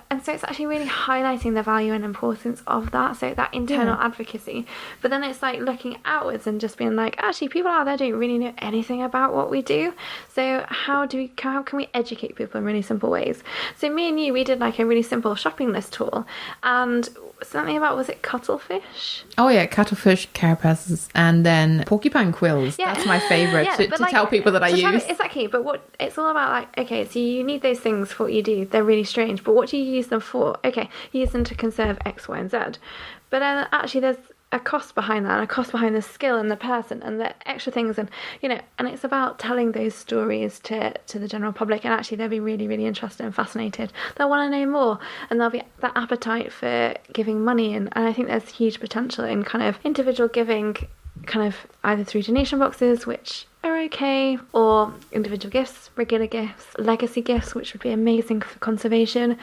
And so it's actually really highlighting the value and importance of that, so that internal advocacy. But then it's like looking outwards and just being like, actually people out there don't really know anything about what we do, so how can we educate people in really simple ways? So me and you, we did like a really simple shopping list tool, and something about, was it cuttlefish? Oh yeah, cuttlefish, carapaces, and then porcupine quills. That's my favourite to like, tell people that I use. Exactly, but what it's all about, like, okay, so you need those things for what you do. They're really strange, but what do you use them for? Okay, you use them to conserve X, Y, and Z. But then actually a cost behind that, and a cost behind the skill and the person and the extra things, and and it's about telling those stories to the general public, and actually they'll be really, really interested and fascinated. They'll want to know more, and there'll be that appetite for giving money, and I think there's huge potential in kind of individual giving, kind of either through donation boxes, which are okay, or individual gifts, regular gifts, legacy gifts, which would be amazing for conservation.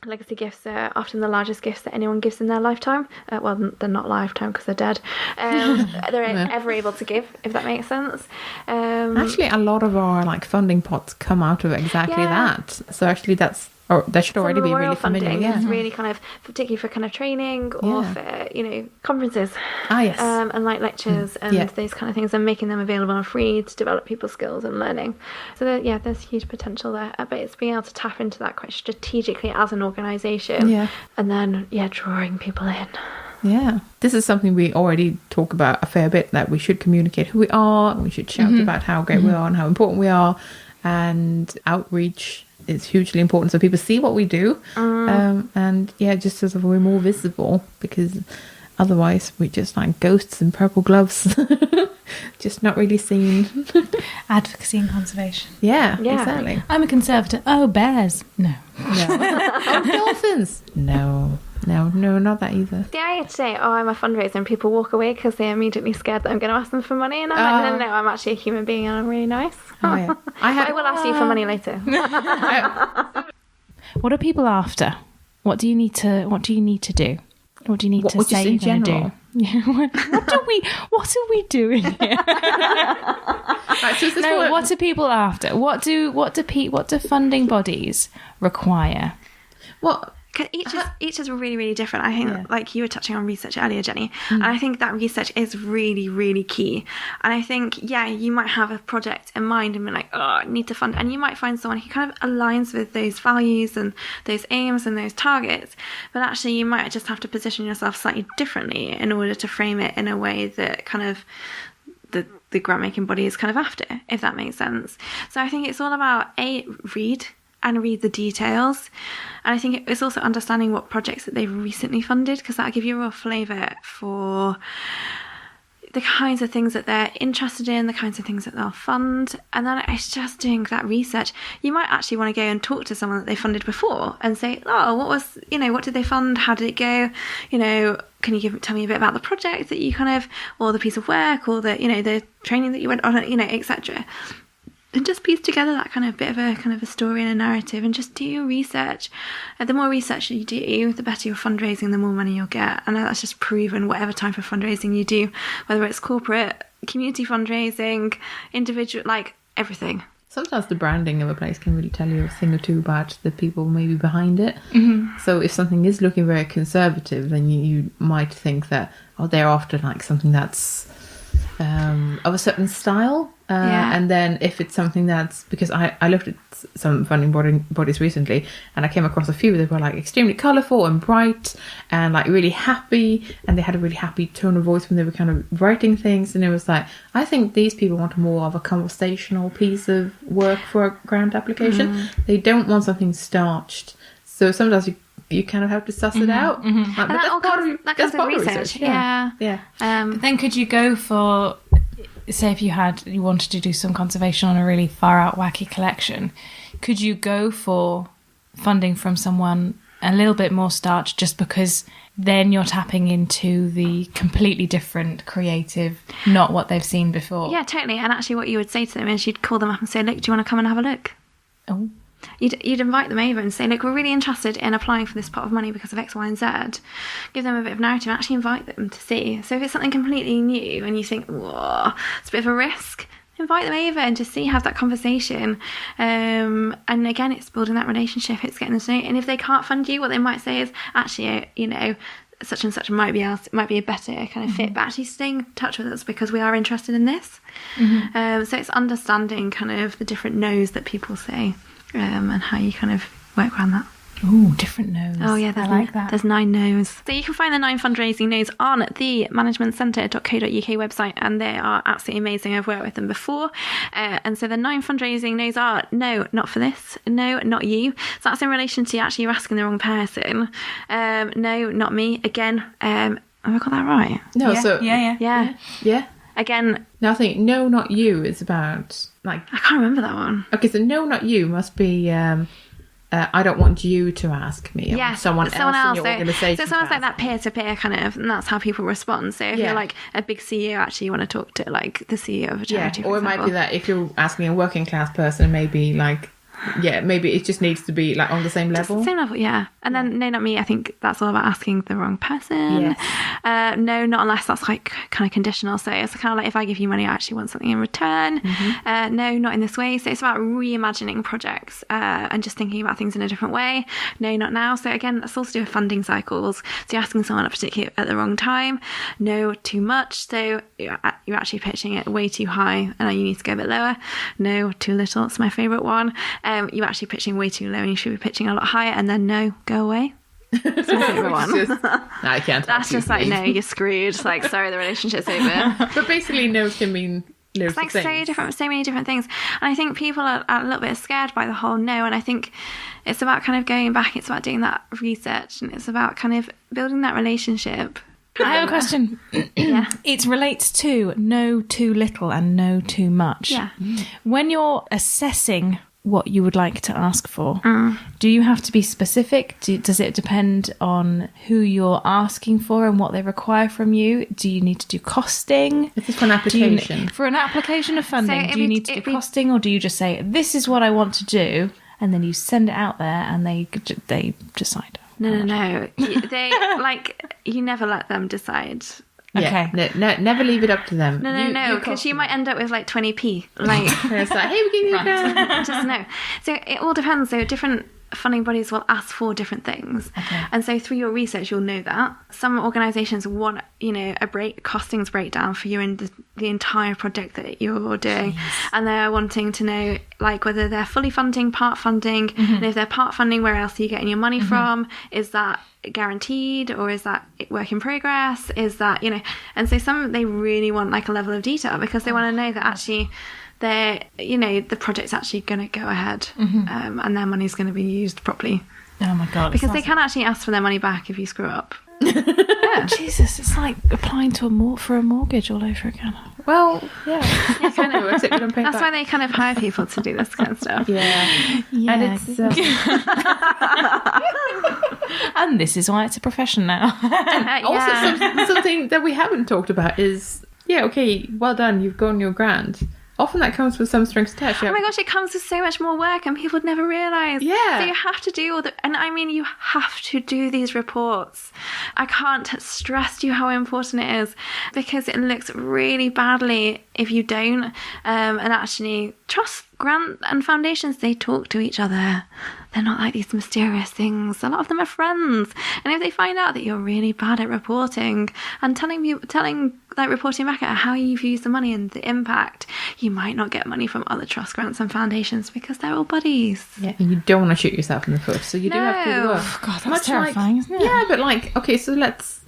Legacy gifts are often the largest gifts that anyone gives in their lifetime. Well, they're not lifetime because they're dead. They're ever able to give, if that makes sense. Actually, a lot of our like funding pots come out of exactly that. So actually, that should already be really familiar. Funding is really kind of, particularly for kind of training or for conferences. Yes. And like lectures and those kind of things, and making them available and free to develop people's skills and learning. So there's huge potential there. But it's being able to tap into that quite strategically as an organisation. Yeah. And then drawing people in. Yeah, this is something we already talk about a fair bit, that we should communicate who we are, we should shout about how great we are and how important we are, and outreach is hugely important so people see what we do, and just so that we're more visible, because otherwise we're just like ghosts in purple gloves, just not really seen. Advocacy and conservation. Yeah, exactly. I'm a conservator. Oh, bears. No. Oh, dolphins. No, not that either. Yeah, I get to say, I'm a fundraiser, and people walk away because they're immediately scared that I'm going to ask them for money, and I'm like, no, I'm actually a human being and I'm really nice. Oh, yeah. I will ask you for money later. What are people after? What do you need to do? What do you need to say in general? Do? Yeah. What are we doing here? Right, so what are people after? What do funding bodies require? Well, each is really, really different. I think, like you were touching on research earlier, Jenny, and I think that research is really, really key. And I think, you might have a project in mind and be like, I need to fund, and you might find someone who kind of aligns with those values and those aims and those targets, but actually you might just have to position yourself slightly differently in order to frame it in a way that kind of the grant making body is kind of after, if that makes sense. So I think it's all about read the details, and I think it's also understanding what projects that they've recently funded, because that'll give you a real flavour for the kinds of things that they're interested in, the kinds of things that they'll fund. And then it's just doing that research. You might actually want to go and talk to someone that they funded before and say, what did they fund? How did it go? Can you tell me a bit about the project that you or the piece of work, or the training that you went on, etc. And just piece together that kind of bit of a story and a narrative, and just do your research. And the more research you do, the better your fundraising, the more money you'll get. And that's just proven whatever type of fundraising you do, whether it's corporate, community fundraising, individual, like everything. Sometimes the branding of a place can really tell you a thing or two about the people maybe behind it. So if something is looking very conservative, then you might think that, they're after like something that's of a certain style, and then if it's something that's, because I looked at some funding bodies recently, and I came across a few that were like extremely colourful and bright and like really happy, and they had a really happy tone of voice when they were kind of writing things, and it was like, I think these people want more of a conversational piece of work for a grant application. They don't want something starched. So sometimes you kind of have to suss it out. But that comes with research. Yeah. But then could you go for, say if you wanted to do some conservation on a really far out wacky collection, could you go for funding from someone a little bit more starch, just because then you're tapping into the completely different creative, not what they've seen before? Yeah, totally. And actually what you would say to them is you'd call them up and say, look, do you want to come and have a look? Oh. You'd invite them over and say, look, we're really interested in applying for this pot of money because of X, Y, and Z. Give them a bit of narrative, actually invite them to see. So if it's something completely new and you think, whoa, it's a bit of a risk, invite them over and just see, have that conversation. And again, it's building that relationship, it's getting them to know. And if they can't fund you, what they might say is, actually, such and such might be a better kind of fit, but actually staying in touch with us because we are interested in this. So it's understanding kind of the different no's that people say. And how you kind of work around that. Ooh, different no's. Oh yeah, I like that. There's 9 no's. So you can find the 9 fundraising no's on the managementcentre.co.uk website, and they are absolutely amazing. I've worked with them before. And so the 9 fundraising no's are: no, not for this. No, not you. So that's in relation to actually you're asking the wrong person. No, not me. Again, Have I got that right? No, Yeah, so yeah. Again, Now I think no, not you is about like. I can't remember that one. Okay, so no, not you must be. I don't want you to ask me. Yes, someone else in your organisation. So it's almost like that peer-to-peer kind of, and that's how people respond. So if you're like a big CEO, actually you want to talk to like the CEO of a charity, or it might be that if you're asking a working class person, maybe like. Yeah, maybe it just needs to be like on the same level. Same level, yeah. And then no, not me. I think that's all about asking the wrong person. Yes. No, not unless that's like kind of conditional. So it's kind of like if I give you money, I actually want something in return. No, not in this way. So it's about reimagining projects and just thinking about things in a different way. No, not now. So again, that's also to do with funding cycles. So you're asking someone particularly at the wrong time. No, too much. So you're actually pitching it way too high and you need to go a bit lower. No, too little. It's my favourite one. You're actually pitching way too low and you should be pitching a lot higher, and then no, go away. That's my favourite one. I can't. That's just like, no, you're screwed. Like, sorry, the relationship's over. But basically, no can mean loads it's like of things. so many different things. And I think people are a little bit scared by the whole no. And I think it's about kind of going back. It's about doing that research, and it's about kind of building that relationship. I have a question. Yeah. It relates to no too little and no too much. Yeah. When you're assessing what you would like to ask for, do you have to be specific? Does it depend on who you're asking for and what they require from you? Do you need to do costing? This is for an application. For an application of funding, So do you need to do costing, or do you just say, this is what I want to do, and then you send it out there and they decide? No. They like, you never let them decide. Yeah. Okay. No, never leave it up to them. No, because you might end up with like 20p. Like, it's like, hey, we give you that. just no. So it all depends. So different funding bodies will ask for different things. Okay. And so through your research, you'll know that. Some organisations want, a costings breakdown for you in the entire project that you're doing. And they're wanting to know, like, whether they're fully funding, part funding, and if they're part funding, where else are you getting your money from? Is that guaranteed, or is that work in progress? Is that, and so they really want like a level of detail, because they want to know that actually the project's actually going to go ahead, and their money's going to be used properly. Oh my God. Because they can actually ask for their money back if you screw up. Yeah. Jesus, it's like applying for a mortgage all over again. Well, yeah. That's why they kind of hire people to do this kind of stuff. Yeah. And it's and this is why it's a profession now. Also, something that we haven't talked about is, okay, well done, you've gotten your grant. Often that comes with some strings attached. Oh my gosh, it comes with so much more work, and people would never realise. Yeah. So you have to do you have to do these reports. I can't stress to you how important it is, because it looks really badly if you don't. And actually, trust grant and foundations, they talk to each other. They're not like these mysterious things. A lot of them are friends. And if they find out that you're really bad at reporting and reporting back at how you've used the money and the impact, you might not get money from other trust grants and foundations, because they're all buddies. Yeah, and you don't want to shoot yourself in the foot, so you do have to work. Oh, God, that's terrifying, isn't it? Yeah, but like, okay, so let's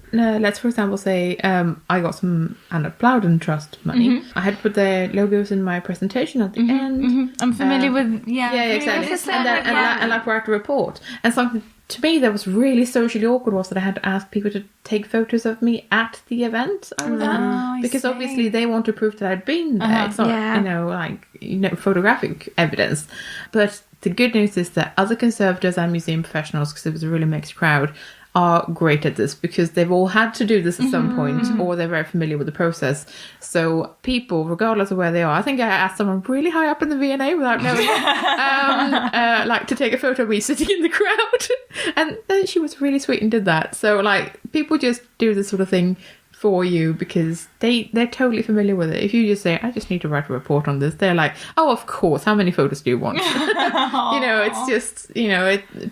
for example say I got some Anna Plowden Trust money. I had put their logos in my presentation at the end. I'm familiar with exactly. And like write a report. And something to me that was really socially awkward was that I had to ask people to take photos of me at the event I was at, because obviously they want to prove that I'd been there. It's not photographic evidence. But the good news is that other conservators and museum professionals, because it was a really mixed crowd, are great at this, because they've all had to do this at some point, or they're very familiar with the process. So people, regardless of where they are, I think I asked someone really high up in the V&A without knowing, like to take a photo of me sitting in the crowd, and then she was really sweet and did that. So like, people just do this sort of thing for you because they're totally familiar with it. If you just say, I just need to write a report on this, they're like, oh, of course, how many photos do you want? It's just,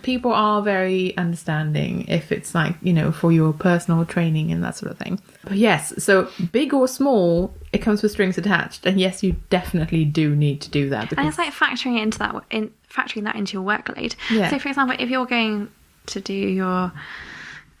people are very understanding if it's like, for your personal training and that sort of thing. But yes, so big or small, it comes with strings attached, and yes, you definitely do need to do that. And it's like factoring that into your workload. Yeah. So for example, if you're going to do your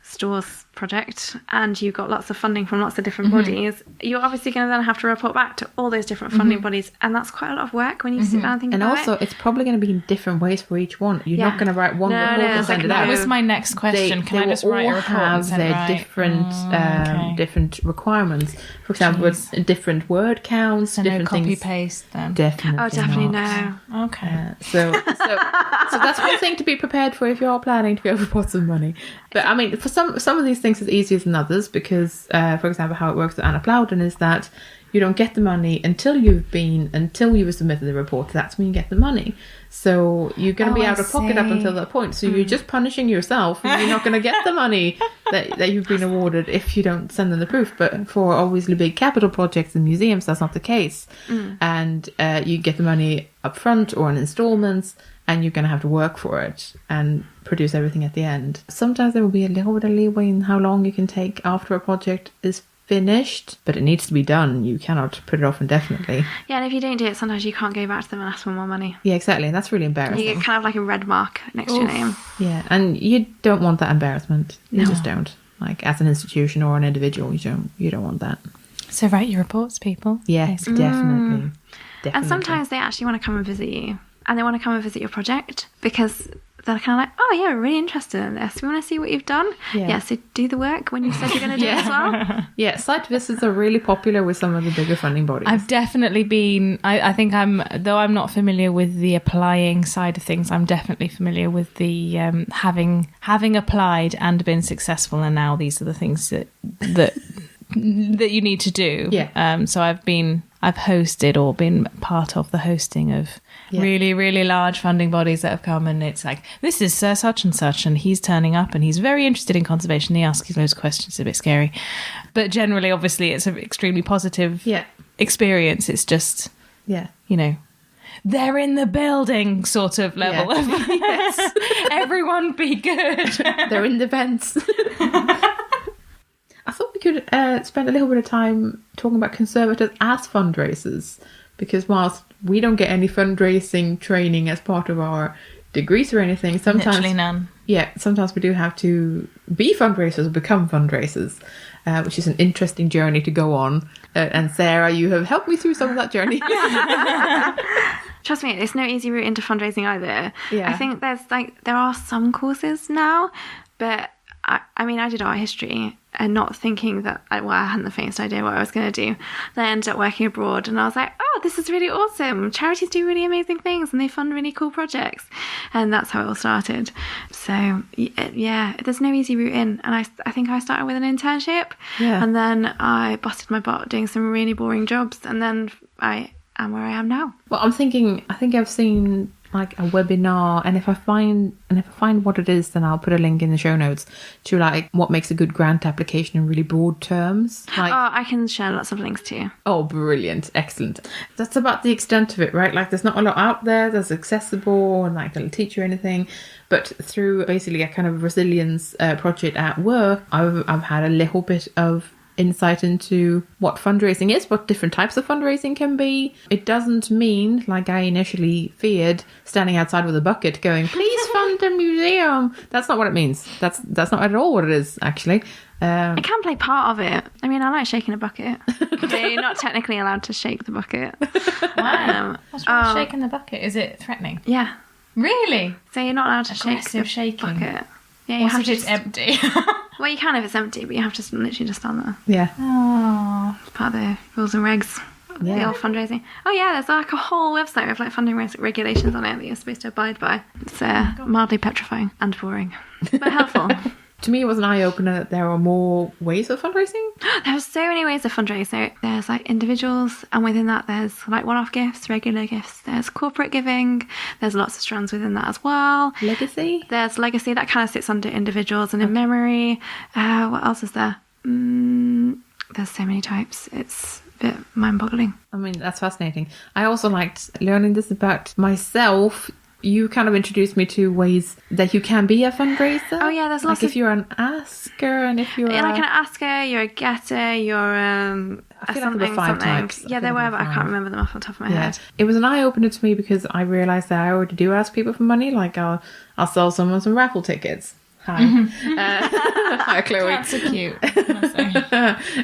store's project and you've got lots of funding from lots of different bodies, you're obviously going to then have to report back to all those different funding bodies, and that's quite a lot of work when you sit down and think about it. And also, it's probably going to be in different ways for each one. You're not going to write one report and send it out. That was my next question. Can I just write a report and send their different requirements. For example, it's different word counts, so different no copy things. paste then. Definitely no. Okay. So that's one thing to be prepared for if you're planning to be able to put some money. But I mean, for some of these things, it's easier than others because, for example, how it works with Anna Plowden is that you don't get the money until you've submitted the report. That's when you get the money. So you're going to be out of pocket up until that point. So you're just punishing yourself. And you're not going to get the money that you've been awarded if you don't send them the proof. But for obviously big capital projects and museums, that's not the case. And you get the money up front or in installments, and you're going to have to work for it and produce everything at the end. Sometimes there will be a little bit of leeway in how long you can take after a project is finished, but it needs to be done. You cannot put it off indefinitely. Yeah, and if you don't do it, sometimes you can't go back to them and ask for more money. Yeah, exactly. And that's really embarrassing. You get kind of like a red mark next to your name. Yeah, and you don't want that embarrassment. You just don't. Like, as an institution or an individual, you don't want that. So write your reports, people. Yeah, definitely. And sometimes they actually want to come and visit you, and they want to come and visit your project because they're kind of like, oh yeah, we're really interested in this. We want to see what you've done. Yeah, so do the work when you said you're going to do it as well. Yeah, site visits are really popular with some of the bigger funding bodies. I've definitely been, I think though I'm not familiar with the applying side of things, I'm definitely familiar with the having applied and been successful, and now these are the things that you need to do. Yeah. So I've hosted or been part of the hosting of really, really large funding bodies that have come, and it's like, this is Sir such and such, and he's turning up and he's very interested in conservation. He asks loads of questions. It's a bit scary. But generally, obviously, it's an extremely positive experience. It's just, they're in the building sort of level of everyone be good. They're in the vents. I thought we could spend a little bit of time talking about Conservators as fundraisers, because whilst we don't get any fundraising training as part of our degrees or anything, sometimes literally none. Yeah, sometimes we do have to be fundraisers or become fundraisers, which is an interesting journey to go on. And Sarah, you have helped me through some of that journey. Trust me, it's no easy route into fundraising either. Yeah. I think there are some courses now, but I mean, I did art history and not thinking that, I hadn't the faintest idea what I was going to do. Then I ended up working abroad and I was like, oh, this is really awesome. Charities do really amazing things and they fund really cool projects. And that's how it all started. So, yeah, there's no easy route in. And I think I started with an internship. Yeah. And then I busted my butt doing some really boring jobs. And then I am where I am now. Well, I think I've seen like a webinar, and if I find what it is, then I'll put a link in the show notes to like what makes a good grant application in really broad terms. Like, I can share lots of links too. Oh, brilliant. Excellent. That's about the extent of it, right? Like there's not a lot out there that's accessible and like it'll teach you anything. But through basically a kind of resilience project at work, I've had a little bit of insight into what fundraising is, what different types of fundraising can be. It doesn't mean, like I initially feared, standing outside with a bucket going, please fund a museum. That's not what it means. That's not at all what it is, actually. It can play part of it. I mean, I like shaking a bucket. But you're not technically allowed to shake the bucket. Wow. What's wrong with shaking the bucket? Is it threatening? Yeah. Really? So you're not allowed to shake the shaking bucket. Yeah, you have if it's empty? Well, you can if it's empty, but you have to literally just stand there. Yeah. Oh. It's part of the rules and regs. Yeah. The old fundraising. Oh yeah, there's like a whole website with like funding regulations on it that you're supposed to abide by. It's mildly petrifying and boring, but helpful. To me, it was an eye-opener that there are more ways of fundraising. There are so many ways of fundraising. So there's like individuals, and within that there's like one-off gifts, regular gifts. There's corporate giving. There's lots of strands within that as well. Legacy? There's legacy. That kind of sits under individuals and in memory. What else is there? There's so many types. It's a bit mind-boggling. I mean, that's fascinating. I also liked learning this about myself. You kind of introduced me to ways that you can be a fundraiser. Oh yeah, there's lots like if you're an asker and if you're like an asker, you're a getter, you're I feel like there were 5 types. Yeah, there were, but I can't remember them off the top of my head. It was an eye-opener to me because I realised that I already do ask people for money. Like I'll sell someone some raffle tickets. Hi. Hi, Kloe. That's so cute.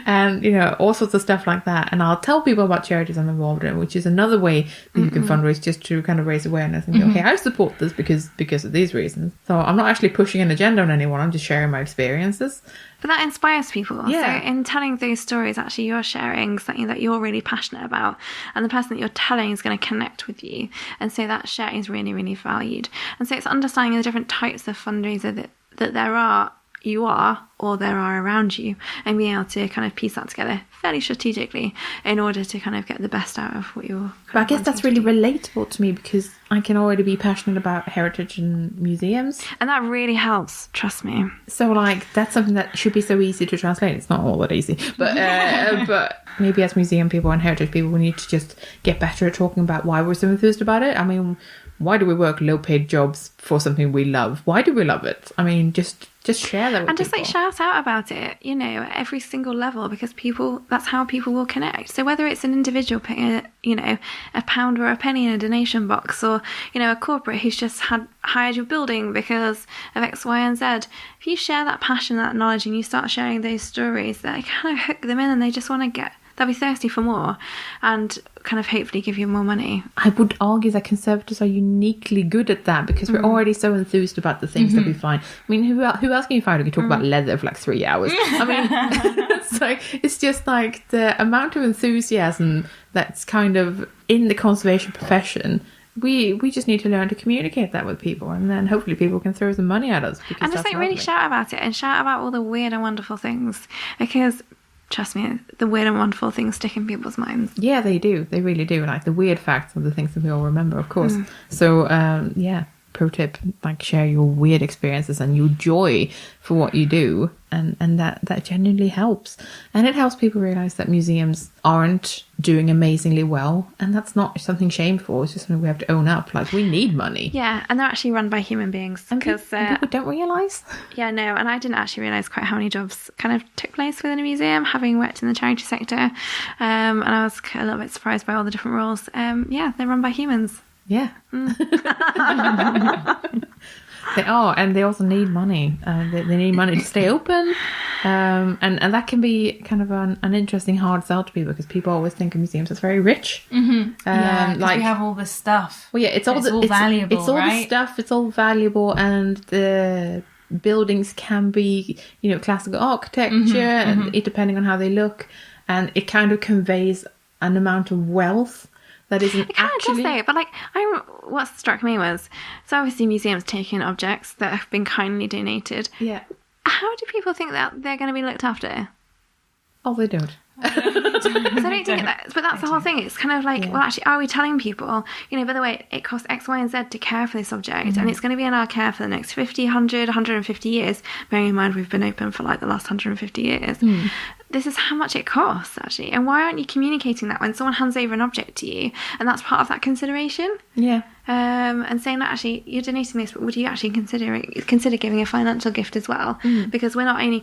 And, you know, all sorts of stuff like that. And I'll tell people about charities I'm involved in, which is another way that you can fundraise, just to kind of raise awareness and go, hey, I support this because of these reasons. So I'm not actually pushing an agenda on anyone. I'm just sharing my experiences. But that inspires people. Yeah. So in telling those stories, actually you're sharing something that you're really passionate about, and the person that you're telling is going to connect with you. And so that share is really, really valued. And so it's understanding the different types of fundraiser that there are around you, and being able to kind of piece that together fairly strategically in order to kind of get the best out of what you're. But I guess that's really relatable to me, because I can already be passionate about heritage and museums. And that really helps, trust me. So, like, that's something that should be so easy to translate. It's not all that easy. But but maybe as museum people and heritage people, we need to just get better at talking about why we're so enthused about it. I mean, why do we work low-paid jobs for something we love? Why do we love it? I mean, just share that with and just people. like shout out about it, you know, at every single level, because that's how people will connect. So whether it's an individual putting a pound or a penny in a donation box, or, you know, a corporate who's just hired your building because of X, Y, and Z, if you share that passion, that knowledge, and you start sharing those stories, that kind of hook them in, and they just want to they'll be thirsty for more, and kind of hopefully give you more money. I would argue that Conservators are uniquely good at that, because we're already so enthused about the things that we find. I mean, who else can you find who can talk about leather for like 3 hours? I mean, so it's just like the amount of enthusiasm that's kind of in the conservation profession. We just need to learn to communicate that with people, and then hopefully people can throw some money at us. And just like really shout about it, and shout about all the weird and wonderful things, because trust me, the weird and wonderful things stick in people's minds. Yeah, they do. They really do. Like, the weird facts are the things that we all remember, of course. So, yeah, pro tip, like, share your weird experiences and your joy for what you do. And that genuinely helps. And it helps people realize that museums aren't doing amazingly well. And that's not something shameful. It's just something we have to own up. Like, we need money. Yeah, and they're actually run by human beings. And people don't realise. Yeah, no, and I didn't actually realise quite how many jobs kind of took place within a museum, having worked in the charity sector. And I was a little bit surprised by all the different roles. Yeah, they're run by humans. Yeah. They are, and they also need money. They need money to stay open, and that can be kind of an interesting hard sell to people, because people always think of museums as very rich. Yeah, like we have all this stuff. Well, yeah, it's all valuable. It's all the stuff. It's all valuable, and the buildings can be, you know, classical architecture, and it, depending on how they look, and it kind of conveys an amount of wealth that isn't it kind actually. Of does, but like, what struck me was, so obviously museums take in objects that have been kindly donated. Yeah. How do people think that they're going to be looked after? Oh, they don't. So I don't think that, but that's the whole thing. It's kind of like, well, actually, are we telling people, you know, by the way, it costs X, Y, and Z to care for this object, and it's going to be in our care for the next 50, 100, 150 years, bearing in mind we've been open for like the last 150 years. This is how much it costs, actually. And why aren't you communicating that when someone hands over an object to you, and that's part of that consideration? Yeah. And saying that, actually, you're donating this, but would you actually consider giving a financial gift as well? Because we're not only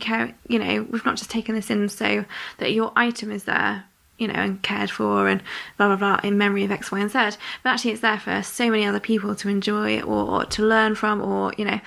we've not just taken this in so that your item is there, you know, and cared for and blah, blah, blah, in memory of X, Y, and Z. But actually it's there for so many other people to enjoy or to learn from, or, you know,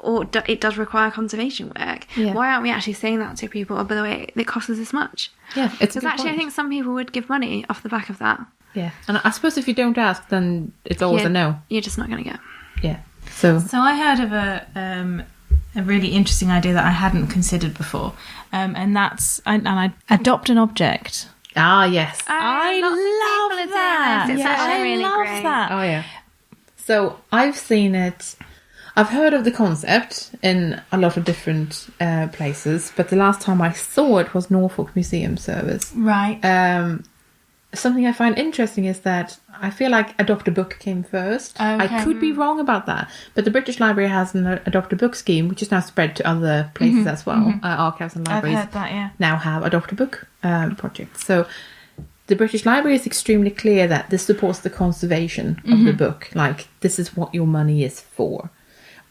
or it does require conservation work. Yeah. Why aren't we actually saying that to people? Oh, by the way, it costs us this much. Yeah, it's because actually I think some people would give money off the back of that. Yeah, and I suppose if you don't ask, then it's always a no. You're just not going to get. Yeah. So I heard of a really interesting idea that I hadn't considered before, and that's I adopt an object. Ah, yes. I love that. It's actually really great. That. Oh yeah. So I've seen it. I've heard of the concept in a lot of different places, but the last time I saw it was Norfolk Museum Service. Right. Something I find interesting is that I feel like Adopt a Book came first. Okay. I could be wrong about that, but the British Library has an Adopt a Book scheme, which is now spread to other places as well. Archives and libraries I've heard that, yeah. now have Adopt a Book projects. So the British Library is extremely clear that this supports the conservation of the book. Like, this is what your money is for.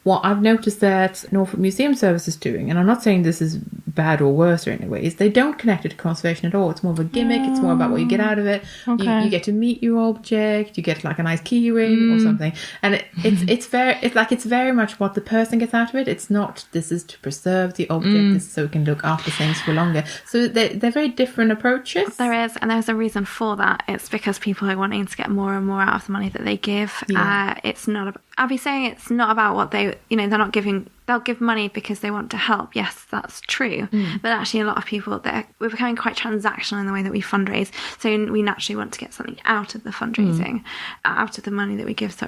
what I've noticed that Norfolk Museum Service is doing, and I'm not saying this is bad or worse or anyway, is they don't connect it to conservation at all. It's more of a gimmick. It's more about what you get out of it. Okay. You get to meet your object. You get like a nice key ring or something, and it's very much what the person gets out of it. It's not, this is to preserve the object. This is so we can look after things for longer. So they're very different approaches. There is, and there's a reason for that. It's because people are wanting to get more and more out of the money that they give. It's not. I'll be saying it's not about what they, they're not giving. They'll give money because they want to help. Yes, that's true. But actually, a lot of people, we're becoming quite transactional in the way that we fundraise. So we naturally want to get something out of the fundraising, out of the money that we give,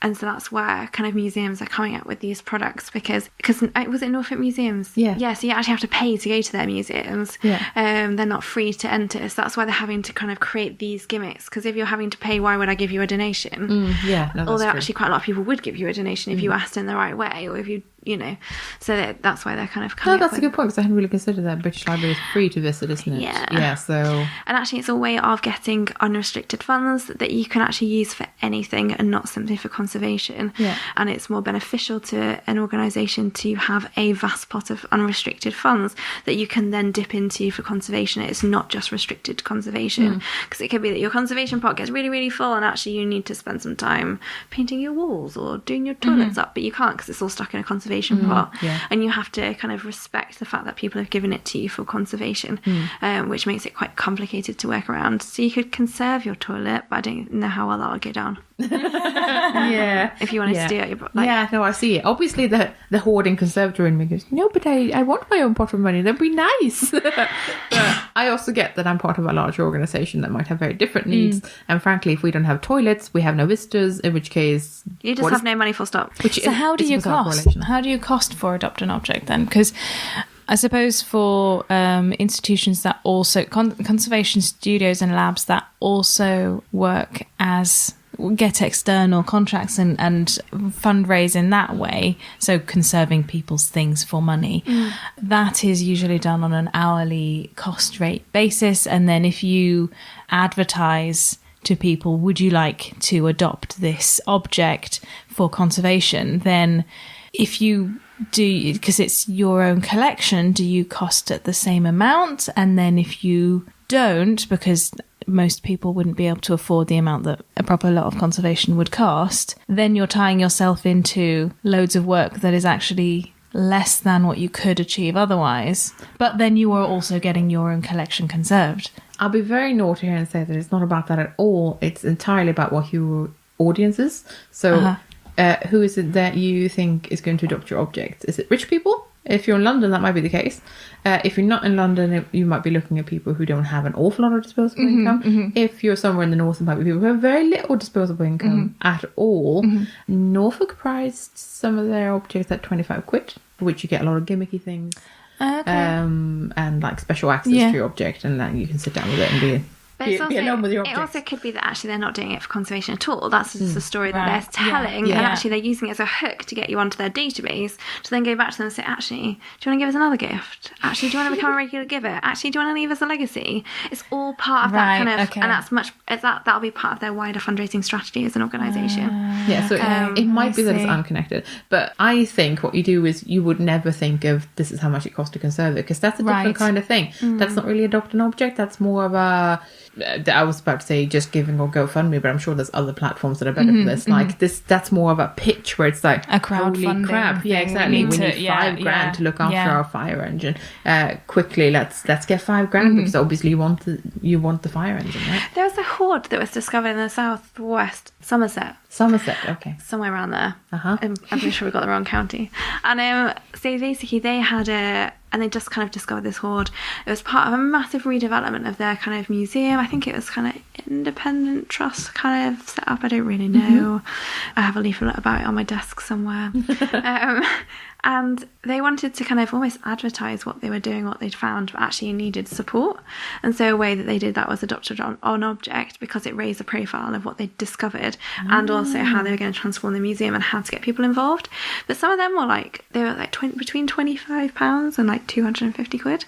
And so that's where kind of museums are coming up with these products because was it Norfolk Museums? Yeah. Yeah, so you actually have to pay to go to their museums. Yeah. They're not free to enter. So that's why they're having to kind of create these gimmicks. Because if you're having to pay, why would I give you a donation? Although actually quite a lot of people would give you a donation if you asked in the right way, or if you so that's why they're kind of coming that's a good point, because I hadn't really considered that. British Library is free to visit, isn't it? Yeah. So, and actually it's a way of getting unrestricted funds that you can actually use for anything and not simply for conservation. And it's more beneficial to an organisation to have a vast pot of unrestricted funds that you can then dip into for conservation. It's not just restricted to conservation, because it could be that your conservation pot gets really, really full and actually you need to spend some time painting your walls or doing your toilets up, but you can't because it's all stuck in a conservation pot, and you have to kind of respect the fact that people have given it to you for conservation, which makes it quite complicated to work around. So you could conserve your toilet, but I don't know how well that would go down. If you wanted to do it, I see it. Obviously the hoarding conservator in me goes, no, but I want my own pot of money, that'd be nice. But I also get that I'm part of a larger organisation that might have very different needs, and frankly, if we don't have toilets, we have no visitors, in which case you just have no money, full stop. So how do you cost for Adopt an Object then? Because I suppose for institutions that also conservation studios and labs that also work as get external contracts and fundraise in that way, so conserving people's things for money, that is usually done on an hourly cost rate basis. And then if you advertise to people, would you like to adopt this object for conservation, then if you do, because it's your own collection, do you cost at the same amount? And then if you don't, because most people wouldn't be able to afford the amount that a proper lot of conservation would cost, then you're tying yourself into loads of work that is actually less than what you could achieve otherwise. But then you are also getting your own collection conserved. I'll be very naughty here and say that it's not about that at all. It's entirely about what your audience is. So who is it that you think is going to adopt your object? Is it rich people? If you're in London, that might be the case. If you're not in London, you might be looking at people who don't have an awful lot of disposable income. If you're somewhere in the north, it might be people who have very little disposable income at all. Norfolk priced some of their objects at 25 quid, for which you get a lot of gimmicky things. And like special access to your object, and then you can sit down with it and be alone with your object. It also could be that actually they're not doing it for conservation at all. That's just a story that they're telling, and actually they're using it as a hook to get you onto their database to then go back to them and say, actually, do you want to give us another gift? Actually, do you want to become a regular giver? Actually, do you want to leave us a legacy? It's all part of that kind of, and that'll be part of their wider fundraising strategy as an organisation. So it might be that it's unconnected, but I think what you do is you would never think of this is how much it costs to conserve it, because that's a different kind of thing. That's not really adopt an object. That's more of a, I was about to say just giving or GoFundMe, but I'm sure there's other platforms that are better for this. Like this, that's more of a pitch where it's like a crowdfunding. Holy crap! Yeah, exactly. We need $5,000 to look after our fire engine. Quickly, let's get $5,000 because obviously you want the fire engine, right? There was a hoard that was discovered in the southwest, Somerset, okay, somewhere around there. I'm pretty sure we got the wrong county. And so basically they had and they just kind of discovered this hoard. It was part of a massive redevelopment of their kind of museum. I think it was kind of independent trust kind of set up. I don't really know. I have a leaflet about it on my desk somewhere. And they wanted to kind of almost advertise what they were doing, what they'd found, but actually needed support. And so a way that they did that was adopted on object, because it raised the profile of what they'd discovered and also how they were going to transform the museum and how to get people involved. But some of them were like, between £25 and like 250 quid.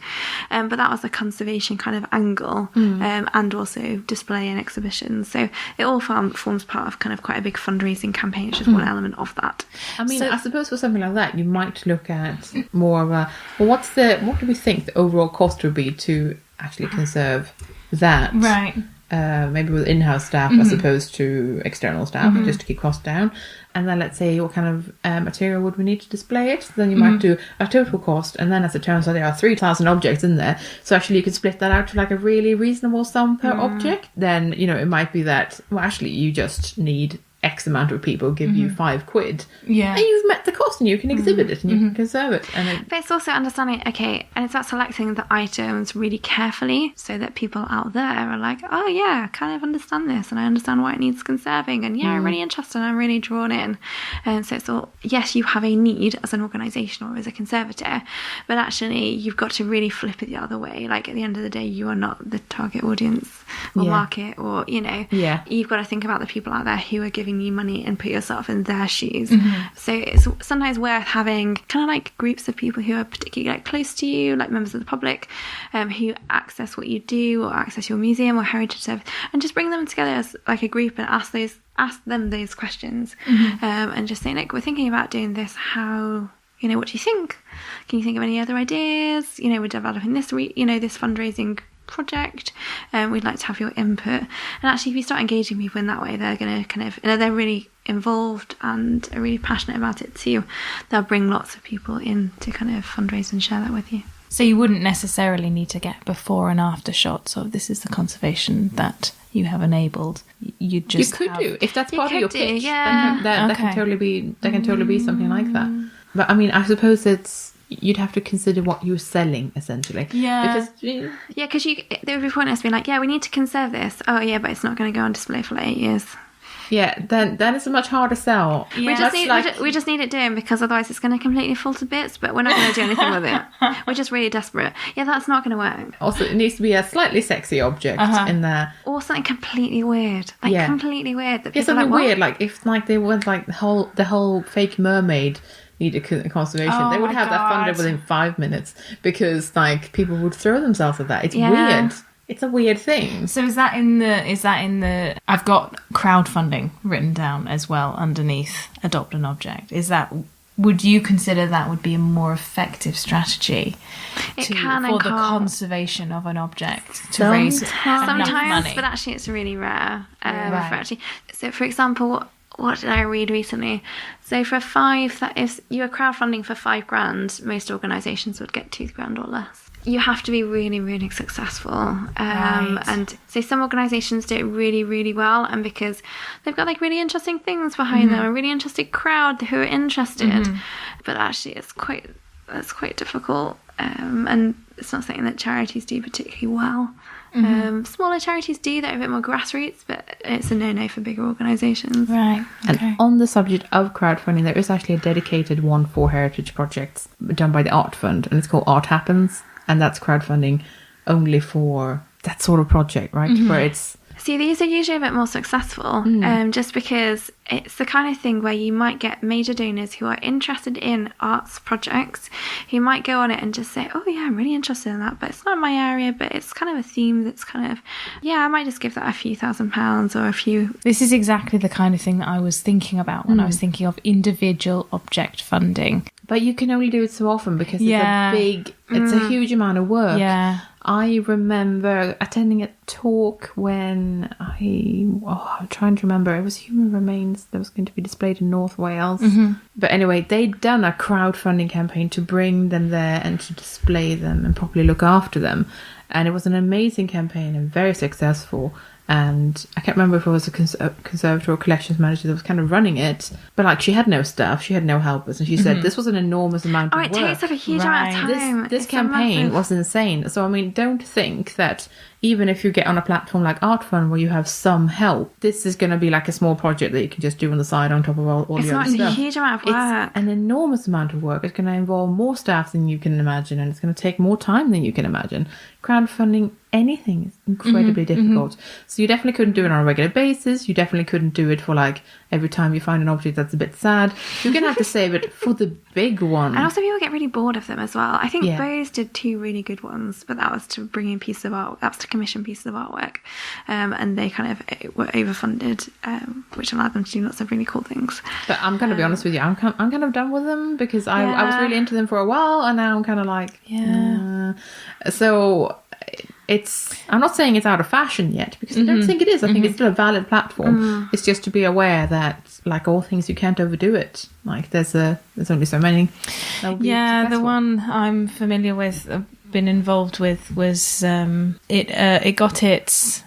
But that was a conservation kind of angle, and also display and exhibitions. So it all forms part of kind of quite a big fundraising campaign, which is one element of that. I mean, I suppose for something like that, you might look at more of a, well, what do we think the overall cost would be to actually conserve that? Right. Maybe with in-house staff as opposed to external staff, just to keep costs down. And then let's say what kind of material would we need to display it. Then you might do a total cost, and then as it turns out there are 3,000 objects in there, so actually you could split that out to like a really reasonable sum per object. Then, you know, it might be that, well, actually you just need X amount of people give you 5 quid, and you've met the cost, and you can exhibit it, and you can conserve it. But it's also understanding, okay, and it's about selecting the items really carefully so that people out there are like, oh yeah, I kind of understand this, and I understand why it needs conserving, and I'm really interested, and I'm really drawn in. And so it's all, yes, you have a need as an organisation or as a conservator, but actually you've got to really flip it the other way. Like, at the end of the day, you are not the target audience or market, or, you know, you've got to think about the people out there who are giving you money and put yourself in their shoes. So it's sometimes worth having kind of like groups of people who are particularly like close to you, like members of the public, who access what you do or access your museum or heritage service, and just bring them together as like a group and ask them those questions, and just say, like, we're thinking about doing this, how, you know, what do you think? Can you think of any other ideas? You know, we're developing this this fundraising project, we'd like to have your input. And actually, if you start engaging people in that way, they're going to kind of, they're really involved and are really passionate about it too. They'll bring lots of people in to kind of fundraise and share that with you. So you wouldn't necessarily need to get before and after shots of this is the conservation that you have enabled. You could do, if that's part of your pitch. That can totally be something like that. But I mean, I suppose you'd have to consider what you're selling, essentially. Because there would be pointless being like, we need to conserve this. Oh yeah, but it's not going to go on display for 8 years. Yeah, then it's a much harder sell. We just need it doing, because otherwise it's going to completely fall to bits, but we're not going to do anything with it. We're just really desperate. Yeah, that's not going to work. Also, it needs to be a slightly sexy object in there. Or something completely weird. Completely weird. That something like, weird, like if like they were like the whole fake mermaid needed conservation, they would have that funded within 5 minutes, because like people would throw themselves at that. It's weird. It's a weird thing. So is that in the I've got crowdfunding written down as well underneath adopt an object. Would you consider that would be a more effective strategy for the conservation of an object to raise enough money? But actually it's really rare. So for example, what did I read recently? So for if you were crowdfunding for $5,000, most organisations would get $2,000 or less. You have to be really, really successful. And so some organisations do it really, really well, and because they've got like really interesting things behind them, a really interesting crowd who are interested. But actually it's quite difficult, and it's not something that charities do particularly well. Smaller charities do that, a bit more grassroots, but it's a no-no for bigger organisations. Right. Okay. And on the subject of crowdfunding, there is actually a dedicated one for heritage projects done by the Art Fund, and it's called Art Happens, and that's crowdfunding only for that sort of project, right? Where it's... See, these are usually a bit more successful, just because it's the kind of thing where you might get major donors who are interested in arts projects, who might go on it and just say, oh yeah, I'm really interested in that, but it's not my area, but it's kind of a theme that's kind of, I might just give that a few £1,000s or a few. This is exactly the kind of thing that I was thinking about when I was thinking of individual object funding. But you can only do it so often, because it's a huge amount of work. Yeah. I remember attending a talk when I'm trying to remember, it was human remains that was going to be displayed in North Wales. But anyway, they'd done a crowdfunding campaign to bring them there and to display them and properly look after them. And it was an amazing campaign and very successful. And I can't remember if it was a conservator or collections manager that was kind of running it. But like, she had no staff, she had no helpers. And she said this was an enormous amount of work. It takes up a huge amount of time. This campaign was insane. So, I mean, don't think that even if you get on a platform like Art Fund where you have some help, this is going to be like a small project that you can just do on the side on top of all your other stuff. It's not a huge amount of work. It's an enormous amount of work. It's going to involve more staff than you can imagine, and it's going to take more time than you can imagine. Crowdfunding anything is incredibly difficult. So you definitely couldn't do it on a regular basis. You definitely couldn't do it for like every time you find an object that's a bit sad. You're going to have to save it for the big one. And also people get really bored of them as well. I think Bose did 2 really good ones, but that was to bring in pieces of art. That was to commission pieces of artwork. And they kind of were overfunded, which allowed them to do lots of really cool things. But I'm going to be honest with you. I'm kind of done with them because I was really into them for a while, and now I'm kind of like, So I'm not saying it's out of fashion yet, because I don't think it is. I think it's still a valid platform. It's just to be aware that, like all things, you can't overdo it. Like there's only so many. The one I'm familiar with, been involved with, was it got its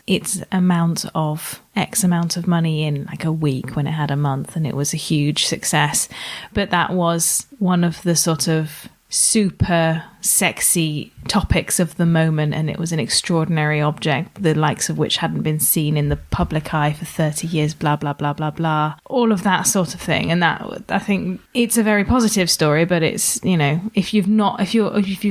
amount of X amount of money in like a week when it had a month, and it was a huge success. But that was one of the sort of super sexy topics of the moment, and it was an extraordinary object, the likes of which hadn't been seen in the public eye for 30 years, blah blah blah blah blah, all of that sort of thing. And that, I think, it's a very positive story, but it's, you know, if you've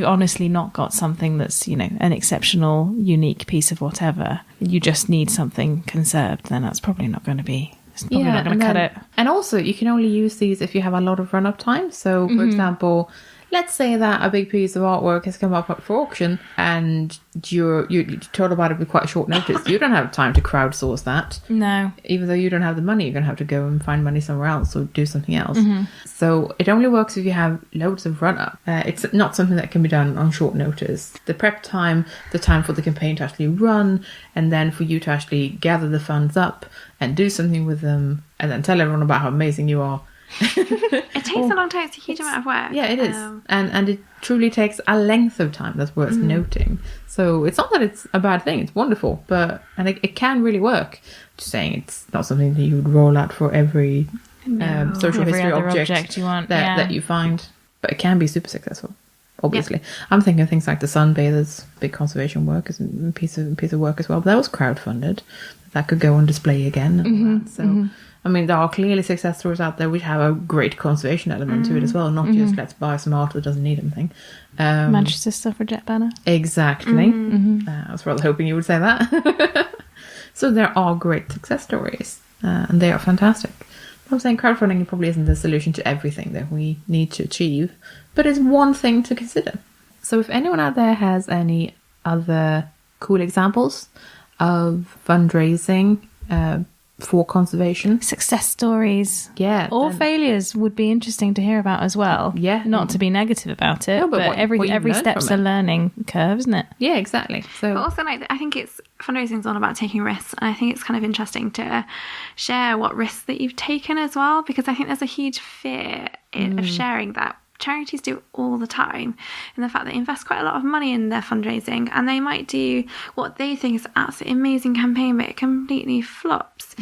honestly not got something that's, you know, an exceptional, unique piece of whatever, you just need something conserved, then that's probably not going to be, it's probably not going to cut it. And also, you can only use these if you have a lot of run-up time. So, for example, let's say that a big piece of artwork has come up for auction, and you're told about it with quite short notice. You don't have time to crowdsource that. No. Even though you don't have the money, you're going to have to go and find money somewhere else or do something else. So it only works if you have loads of run-up. It's not something that can be done on short notice. The prep time, the time for the campaign to actually run, and then for you to actually gather the funds up and do something with them, and then tell everyone about how amazing you are. It takes a long time. It's a huge amount of work. Yeah, it is. And it truly takes a length of time that's worth noting. So it's not that it's a bad thing. It's wonderful. And it can really work. Just saying, it's not something that you would roll out for every social history object you want, that you find. But it can be super successful, obviously. Yeah. I'm thinking of things like the Sunbathers, big conservation work, is a piece of work as well. But that was crowdfunded. That could go on display again. And all that. So... I mean, there are clearly success stories out there which have a great conservation element to it as well, not just let's buy some art that doesn't need anything. Manchester Suffragette banner. Exactly. I was rather hoping you would say that. So there are great success stories, and they are fantastic. I'm saying crowdfunding probably isn't the solution to everything that we need to achieve, but it's one thing to consider. So if anyone out there has any other cool examples of fundraising, for conservation, success stories, or failures would be interesting to hear about as well. Not to be negative about it, but every step's a learning curve, isn't it? Yeah, exactly. So, but also, like, I think fundraising is all about taking risks, and I think it's kind of interesting to share what risks that you've taken as well, because I think there's a huge fear of sharing that. Charities do all the time, and the fact that they invest quite a lot of money in their fundraising, and they might do what they think is an absolutely amazing campaign, but it completely flops.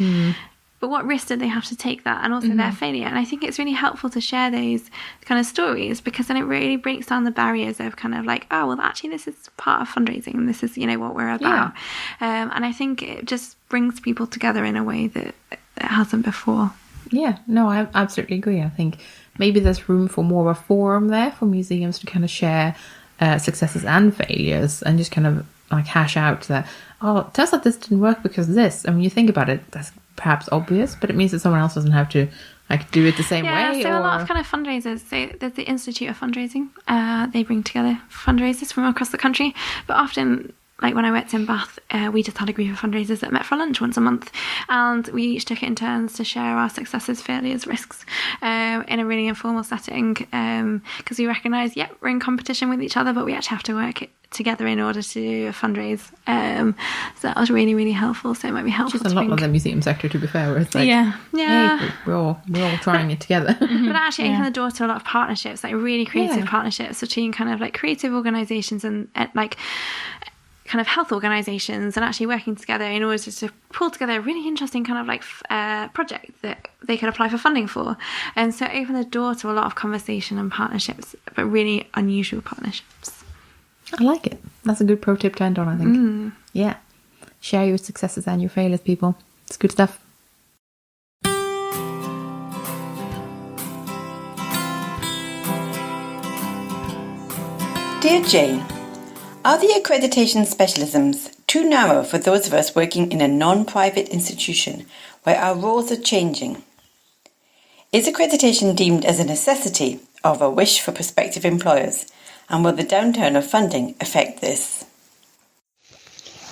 But what risk did they have to take that, and also their failure? And I think it's really helpful to share those kind of stories, because then it really breaks down the barriers of kind of like, oh, well, actually this is part of fundraising, and this is, you know, what we're about. And I think it just brings people together in a way that it hasn't before. Yeah, no, I absolutely agree. I think maybe there's room for more of a forum there for museums to kind of share successes and failures, and just kind of like hash out that, oh, it turns out this didn't work because of this. And when you think about it, that's perhaps obvious, but it means that someone else doesn't have to like do it the same way. Yeah, so a lot of kind of fundraisers. So there's the Institute of Fundraising. They bring together fundraisers from across the country, but often, like when I worked in Bath, we just had a group of fundraisers that met for lunch once a month, and we each took it in turns to share our successes, failures, risks in a really informal setting, because we recognise, we're in competition with each other, but we actually have to work together in order to fundraise. So that was really, really helpful. So it might be helpful. Just a lot of the museum sector, to be fair, where it's like, hey, we're all trying it together. But actually, opened the door to a lot of partnerships, like really creative partnerships between kind of like creative organisations and like kind of health organisations, and actually working together in order to pull together a really interesting kind of like project that they could apply for funding for. And so it opened the door to a lot of conversation and partnerships, but really unusual partnerships. I like it. That's a good pro tip to end on, I think. Yeah. Share your successes and your failures, people. It's good stuff. Dear Jane, Are the accreditation specialisms too narrow for those of us working in a non-private institution where our roles are changing? Is accreditation deemed as a necessity or a wish for prospective employers? And will the downturn of funding affect this?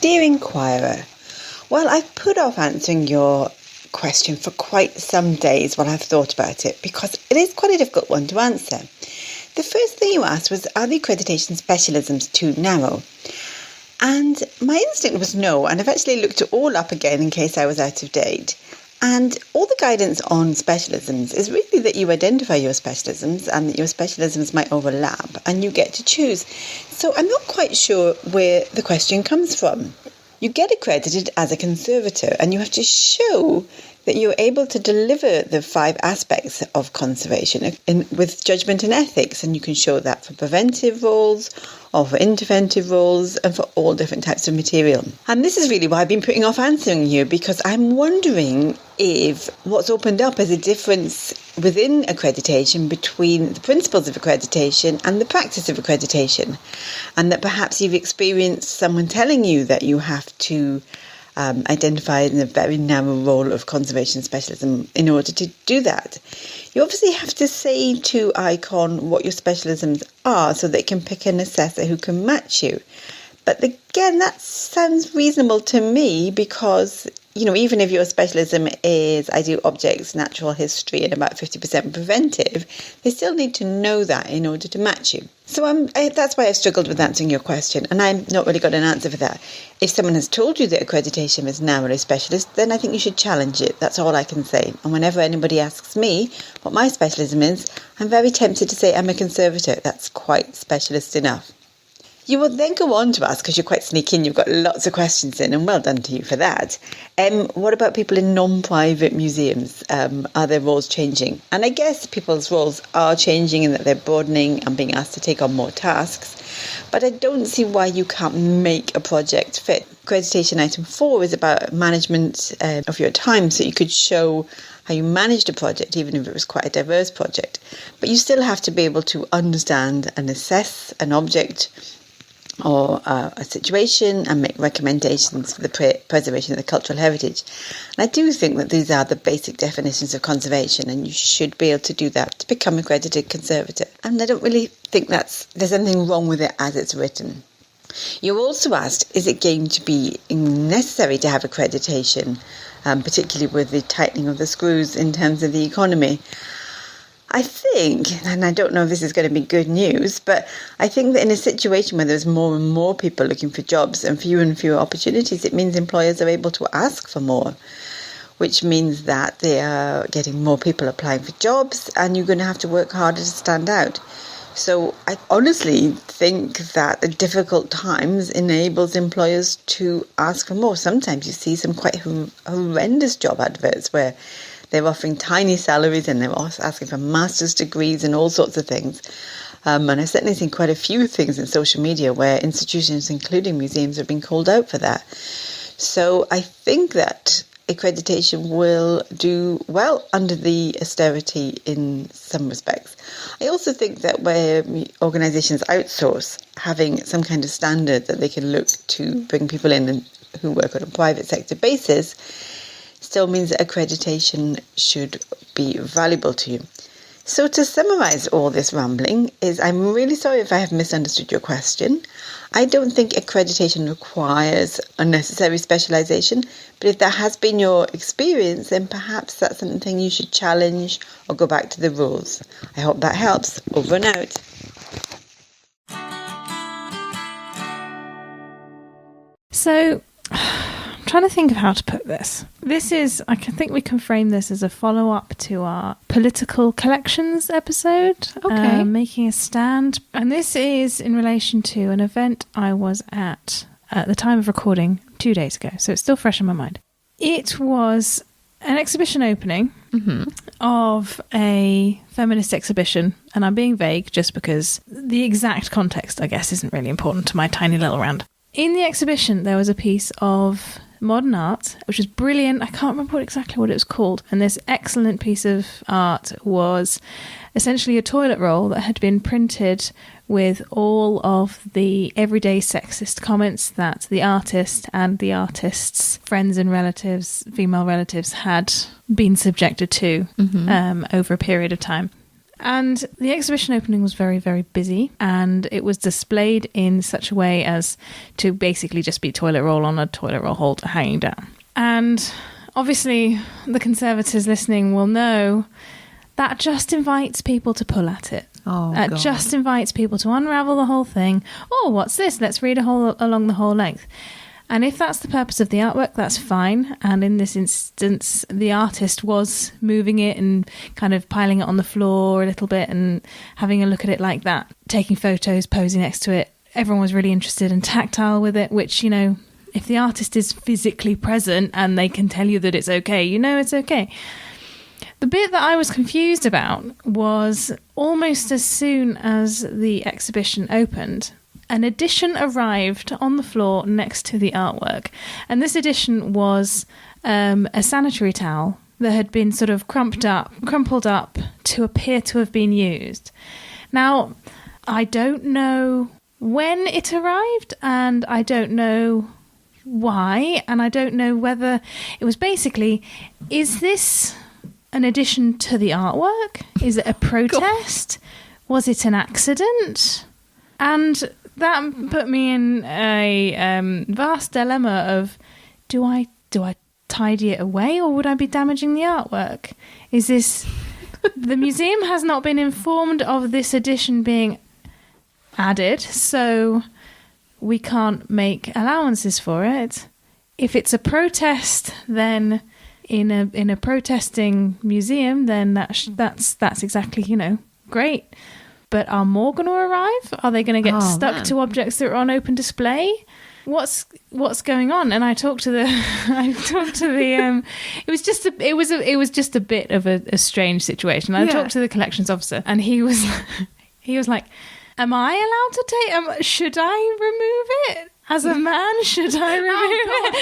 Dear Inquirer, well, I've put off answering your question for quite some days while I've thought about it, because it is quite a difficult one to answer. The first thing you asked was, are the accreditation specialisms too narrow? And my instinct was no, and I've actually looked it all up again in case I was out of date. And all the guidance on specialisms is really that you identify your specialisms and that your specialisms might overlap and you get to choose. So I'm not quite sure where the question comes from. You get accredited as a conservator and you have to show that you're able to deliver the 5 aspects of conservation with judgment and ethics, and you can show that for preventive roles or for interventive roles and for all different types of material. And this is really why I've been putting off answering you, because I'm wondering if what's opened up is a difference within accreditation between the principles of accreditation and the practice of accreditation, and that perhaps you've experienced someone telling you that you have to identify in a very narrow role of conservation specialism in order to do that. You obviously have to say to ICON what your specialisms are so they can pick an assessor who can match you. But again, that sounds reasonable to me because, you know, even if your specialism is ideal objects, natural history and about 50% preventive, they still need to know that in order to match you. So that's why I've struggled with answering your question, and I've not really got an answer for that. If someone has told you that accreditation is narrowly specialist, then I think you should challenge it. That's all I can say. And whenever anybody asks me what my specialism is, I'm very tempted to say I'm a conservator. That's quite specialist enough. You will then go on to ask, because you're quite sneaky and you've got lots of questions in, and well done to you for that. What about people in non-private museums? Are their roles changing? And I guess people's roles are changing in that they're broadening and being asked to take on more tasks. But I don't see why you can't make a project fit. Accreditation item 4 is about management of your time, so you could show how you managed a project, even if it was quite a diverse project. But you still have to be able to understand and assess an object or a situation and make recommendations for the preservation of the cultural heritage. And I do think that these are the basic definitions of conservation, and you should be able to do that to become an accredited conservator. And I don't really think there's anything wrong with it as it's written. You also asked, is it going to be necessary to have accreditation, particularly with the tightening of the screws in terms of the economy? I think, and I don't know if this is going to be good news, but I think that in a situation where there's more and more people looking for jobs and fewer opportunities, it means employers are able to ask for more, which means that they are getting more people applying for jobs and you're going to have to work harder to stand out. So I honestly think that the difficult times enables employers to ask for more. Sometimes you see some quite horrendous job adverts where they're offering tiny salaries and they're also asking for master's degrees and all sorts of things. And I've certainly seen quite a few things in social media where institutions, including museums, have been called out for that. So I think that accreditation will do well under the austerity in some respects. I also think that where organisations outsource, having some kind of standard that they can look to bring people in who work on a private sector basis still means that accreditation should be valuable to you. So to summarise all this rambling is, I'm really sorry if I have misunderstood your question. I don't think accreditation requires unnecessary specialisation, but if that has been your experience, then perhaps that's something you should challenge or go back to the rules. I hope that helps. Over and out. So, trying to think of how to put this. I think we can frame this as a follow-up to our political collections episode. Okay. Making a stand. And this is in relation to an event I was at the time of recording 2 days ago. So it's still fresh in my mind. It was an exhibition opening of a feminist exhibition. And I'm being vague just because the exact context, I guess, isn't really important to my tiny little round. In the exhibition, there was a piece of modern art, which was brilliant. I can't remember exactly what it was called. And this excellent piece of art was essentially a toilet roll that had been printed with all of the everyday sexist comments that the artist and the artist's friends and relatives, female relatives, had been subjected to over a period of time. And the exhibition opening was very, very busy, and it was displayed in such a way as to basically just be toilet roll on a toilet roll holder hanging down. And obviously the Conservators listening will know that just invites people to pull at it. That just invites people to unravel the whole thing. Oh, what's this? Let's read along the whole length. And if that's the purpose of the artwork, that's fine. And in this instance, the artist was moving it and kind of piling it on the floor a little bit and having a look at it like that, taking photos, posing next to it. Everyone was really interested and tactile with it, which, you know, if the artist is physically present and they can tell you that it's okay, you know it's okay. The bit that I was confused about was almost as soon as the exhibition opened, an edition arrived on the floor next to the artwork. And this edition was a sanitary towel that had been sort of crumpled up to appear to have been used. Now, I don't know when it arrived, and I don't know why, and I don't know whether it was basically, is this an addition to the artwork? Is it a protest? Was it an accident? And that put me in a vast dilemma of, do I tidy it away, or would I be damaging the artwork? Is this... The museum has not been informed of this edition being added, so we can't make allowances for it. If it's a protest, then in a protesting museum, then that's exactly, you know, great. But are more going to arrive? Are they going to get stuck to objects that are on open display? What's going on? And I talked to the it was just a bit of a strange situation. I talked to the collections officer, and he was like, am I allowed to take, should I remove it? As a man, should I remove it?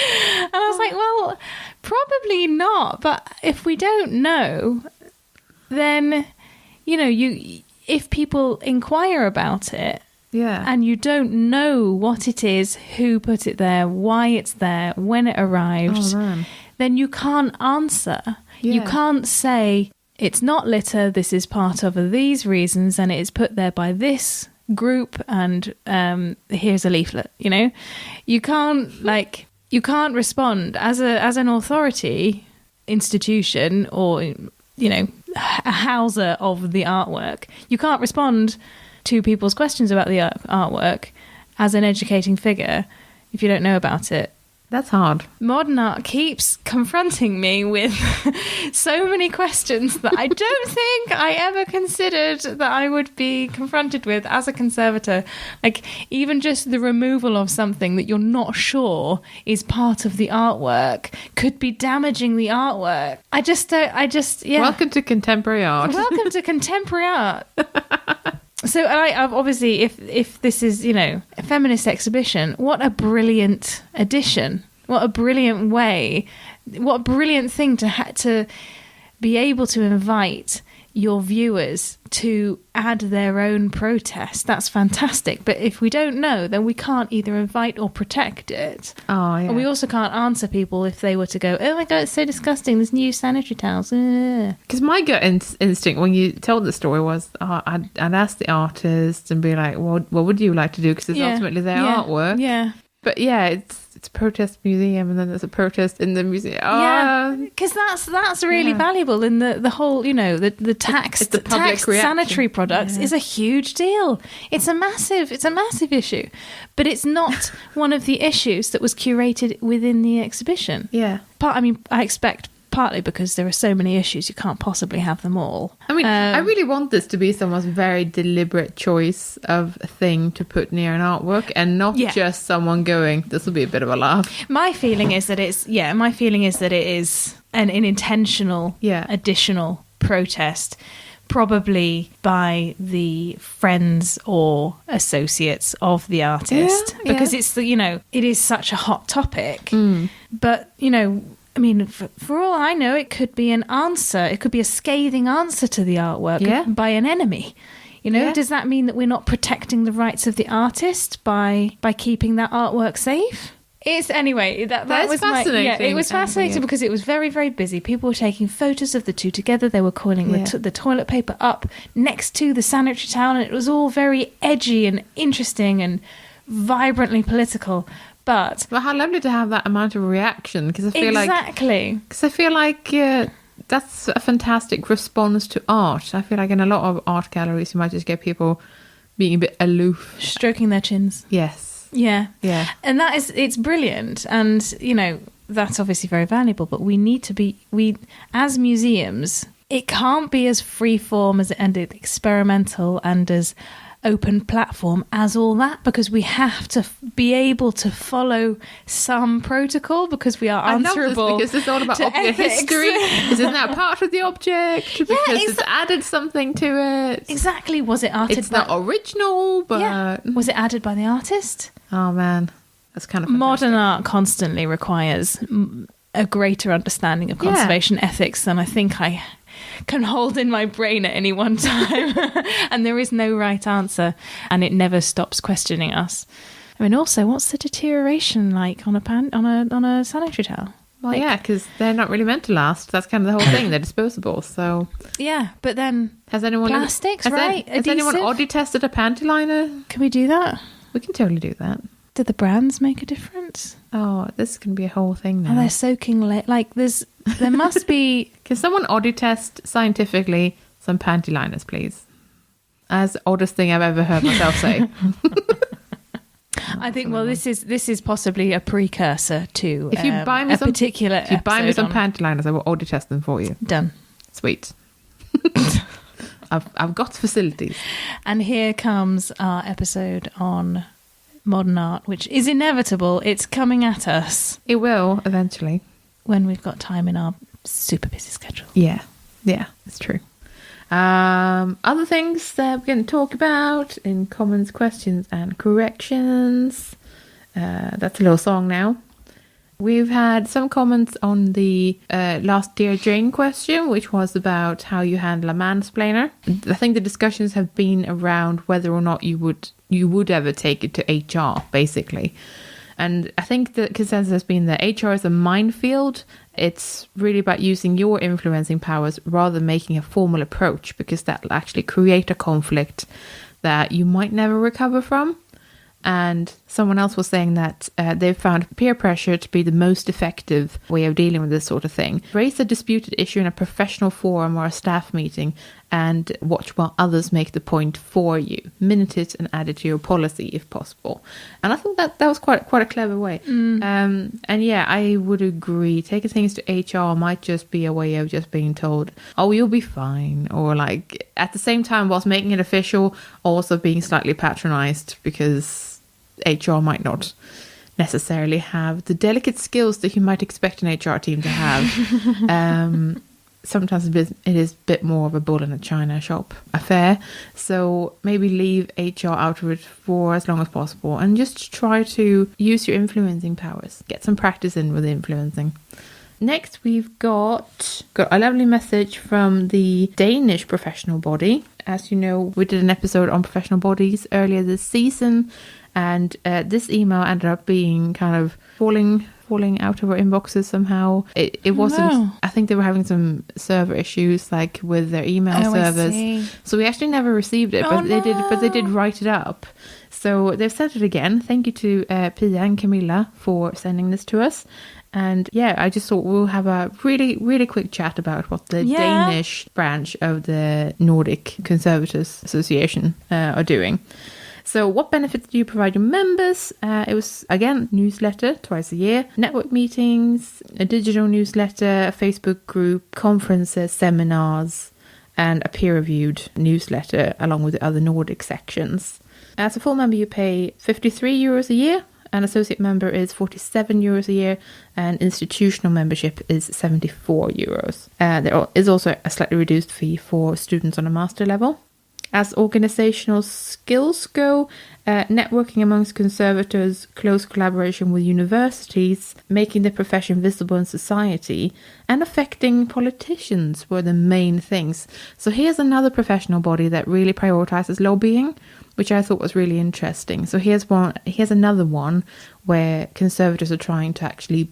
And I was like, well, probably not. But if we don't know, then, you know, if people inquire about it, and you don't know what it is, who put it there, why it's there, when it arrived, then you can't answer. Yeah. You can't say, it's not litter, this is part of these reasons, and it is put there by this group, and here's a leaflet. You know, you can't respond as an authority institution, or, you know, a houser of the artwork. You can't respond to people's questions about the artwork as an educating figure if you don't know about it. That's hard. Modern art keeps confronting me with so many questions that I don't think I ever considered that I would be confronted with as a conservator. Like, even just the removal of something that you're not sure is part of the artwork could be damaging the artwork. Welcome to contemporary art. Welcome to contemporary art. So, I've obviously, if this is, you know, a feminist exhibition, what a brilliant addition! What a brilliant way! What a brilliant thing to be able to invite your viewers to add their own protest. That's fantastic. But if we don't know, then we can't either invite or protect it. Oh, yeah. And we also can't answer people if they were to go, oh my God, it's so disgusting, there's new sanitary towels. Because my gut instinct when you told the story was, I'd ask the artist and be like, well, what would you like to do? Because it's ultimately their artwork. Yeah. But yeah, it's a protest museum, and then there's a protest in the museum. Yeah, because that's really valuable. And the whole, you know, the taxed sanitary products is a huge deal. It's a massive issue, but it's not one of the issues that was curated within the exhibition. Yeah, I expect partly because there are so many issues, you can't possibly have them all. I mean, I really want this to be someone's very deliberate choice of a thing to put near an artwork, and not just someone going, this will be a bit of a laugh. My feeling is that it is an intentional additional protest, probably by the friends or associates of the artist, because it's the, it is such a hot topic. But, I mean, for all I know, it could be an answer. It could be a scathing answer to the artwork by an enemy. Does that mean that we're not protecting the rights of the artist by keeping that artwork safe? Anyway, that was fascinating. It was fascinating because it was very, very busy. People were taking photos of the two together. They were coiling the toilet paper up next to the sanitary towel, and it was all very edgy and interesting and vibrantly political. But how lovely to have that amount of reaction, because I feel like that's a fantastic response to art. I feel like in a lot of art galleries you might just get people being a bit aloof, stroking their chins. Yes. Yeah. And it's brilliant, and that's obviously very valuable, but we need to be, as museums, it can't be as freeform and experimental and as open platform as all that, because we have to be able to follow some protocol, because we are answerable. Because it's all about object history. Isn't that part of the object? Because it's added something to it. Exactly. Was it added? It's not original, but was it added by the artist? Oh man, that's kind of fantastic. Modern art constantly requires a greater understanding of conservation ethics than I think I can hold in my brain at any one time. And there is no right answer, and it never stops questioning us. I mean, also, what's the deterioration like on a sanitary towel? Well, because they're not really meant to last. That's kind of the whole thing. They're disposable, so but then has anyone plastics, has anyone Audi tested a panty liner? Can we do that? We can totally do that. Do the brands make a difference? Oh, this can be a whole thing now. Are they soaking there must be... Can someone Audi test scientifically some panty liners, please? As the oddest thing I've ever heard myself say. I think, this is possibly a precursor to if you buy me some panty liners, I will Audi test them for you. Done. Sweet. I've got facilities. And here comes our episode on modern art, which is inevitable. It's coming at us. It will eventually, when we've got time in our super busy schedule. Yeah, it's true. Other things that we're going to talk about in comments, questions and corrections. That's a little song now. We've had some comments on the last Dear Jane question, which was about how you handle a mansplainer. I think the discussions have been around whether or not you would ever take it to HR, basically. And I think the consensus has been that HR is a minefield. It's really about using your influencing powers rather than making a formal approach, because that will actually create a conflict that you might never recover from. And someone else was saying that they've found peer pressure to be the most effective way of dealing with this sort of thing. Raise a disputed issue in a professional forum or a staff meeting and watch while others make the point for you. Minute it and add it to your policy if possible. And I thought that was quite a clever way. And I would agree. Taking things to HR might just be a way of just being told, oh, you'll be fine. Or like at the same time, whilst making it official, also being slightly patronized, because HR might not necessarily have the delicate skills that you might expect an HR team to have. Sometimes it is a bit more of a bull in a china shop affair. So maybe leave HR out of it for as long as possible and just try to use your influencing powers. Get some practice in with influencing. Next, we've got a lovely message from the Danish professional body. As you know, we did an episode on professional bodies earlier this season. And this email ended up being kind of falling out of our inboxes somehow. It wasn't. No. I think they were having some server issues, like with their email servers. So we actually never received it, but they did write it up. So they've said it again. Thank you to Pia and Camilla for sending this to us. And I just thought we'll have a really, really quick chat about what the Danish branch of the Nordic Conservators Association are doing. So what benefits do you provide your members? It was, again, newsletter twice a year, network meetings, a digital newsletter, a Facebook group, conferences, seminars, and a peer-reviewed newsletter along with the other Nordic sections. As a full member, you pay €53 a year, An associate member is €47 a year, and institutional membership is €74. There is also a slightly reduced fee for students on a master level. As organisational skills go, networking amongst conservators, close collaboration with universities, making the profession visible in society, and affecting politicians were the main things. So here's another professional body that really prioritises lobbying, which I thought was really interesting. So here's another one where conservators are trying to actually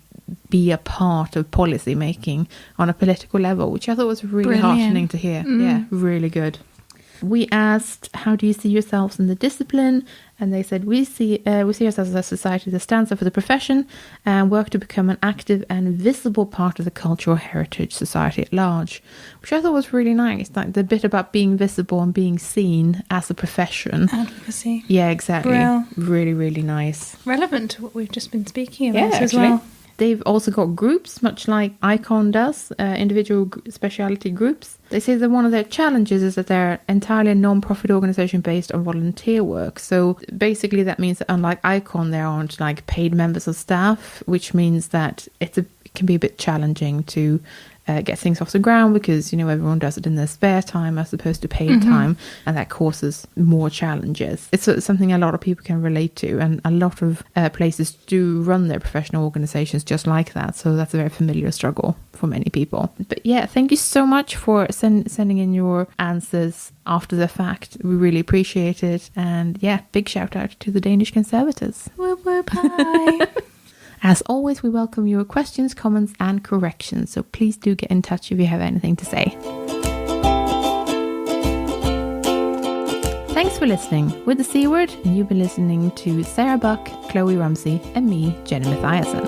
be a part of policy making on a political level, which I thought was really heartening to hear. Yeah, really good. We asked, how do you see yourselves in the discipline? And they said, we see ourselves as a society that stands up for the profession and work to become an active and visible part of the cultural heritage society at large, which I thought was really nice. Like the bit about being visible and being seen as a profession. Advocacy. Yeah, exactly. Brill. Really, really nice. Relevant to what we've just been speaking about as actually. well. They've also got groups, much like ICON does, individual speciality groups. They say that one of their challenges is that they're entirely a non-profit organisation based on volunteer work. So basically that means that unlike ICON, there aren't like paid members of staff, which means that it can be a bit challenging to get things off the ground because, you know, everyone does it in their spare time as opposed to paid time, and that causes more challenges. It's something a lot of people can relate to, and a lot of places do run their professional organizations just like that, so that's a very familiar struggle for many people. But yeah, thank you so much for sending in your answers after the fact. We really appreciate it, and yeah, big shout out to the Danish Conservators. Whoop, whoop, hi. As always, we welcome your questions, comments and corrections, so please do get in touch if you have anything to say. Thanks for listening. With the C Word, and you've been listening to Sarah Buck, Chloe Rumsey and me, Jenny Mathiasen.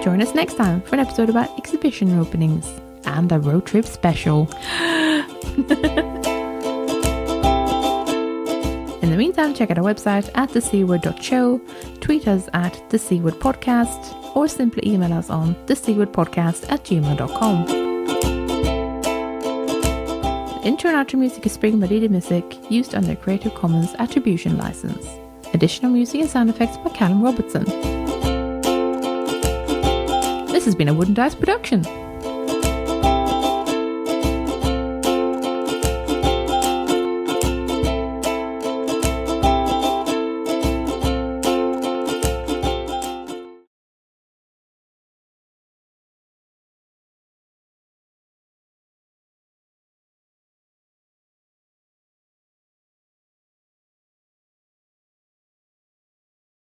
Join us next time for an episode about exhibition openings and a road trip special. In the meantime, check out our website at thecword.show, tweet us at thecwordpodcast, or simply email us on thecwordpodcast@gmail.com. The intro and outro music is Spring by Didi Music, used under a Creative Commons Attribution License. Additional music and sound effects by Callum Robertson. This has been a Wooden Dice production.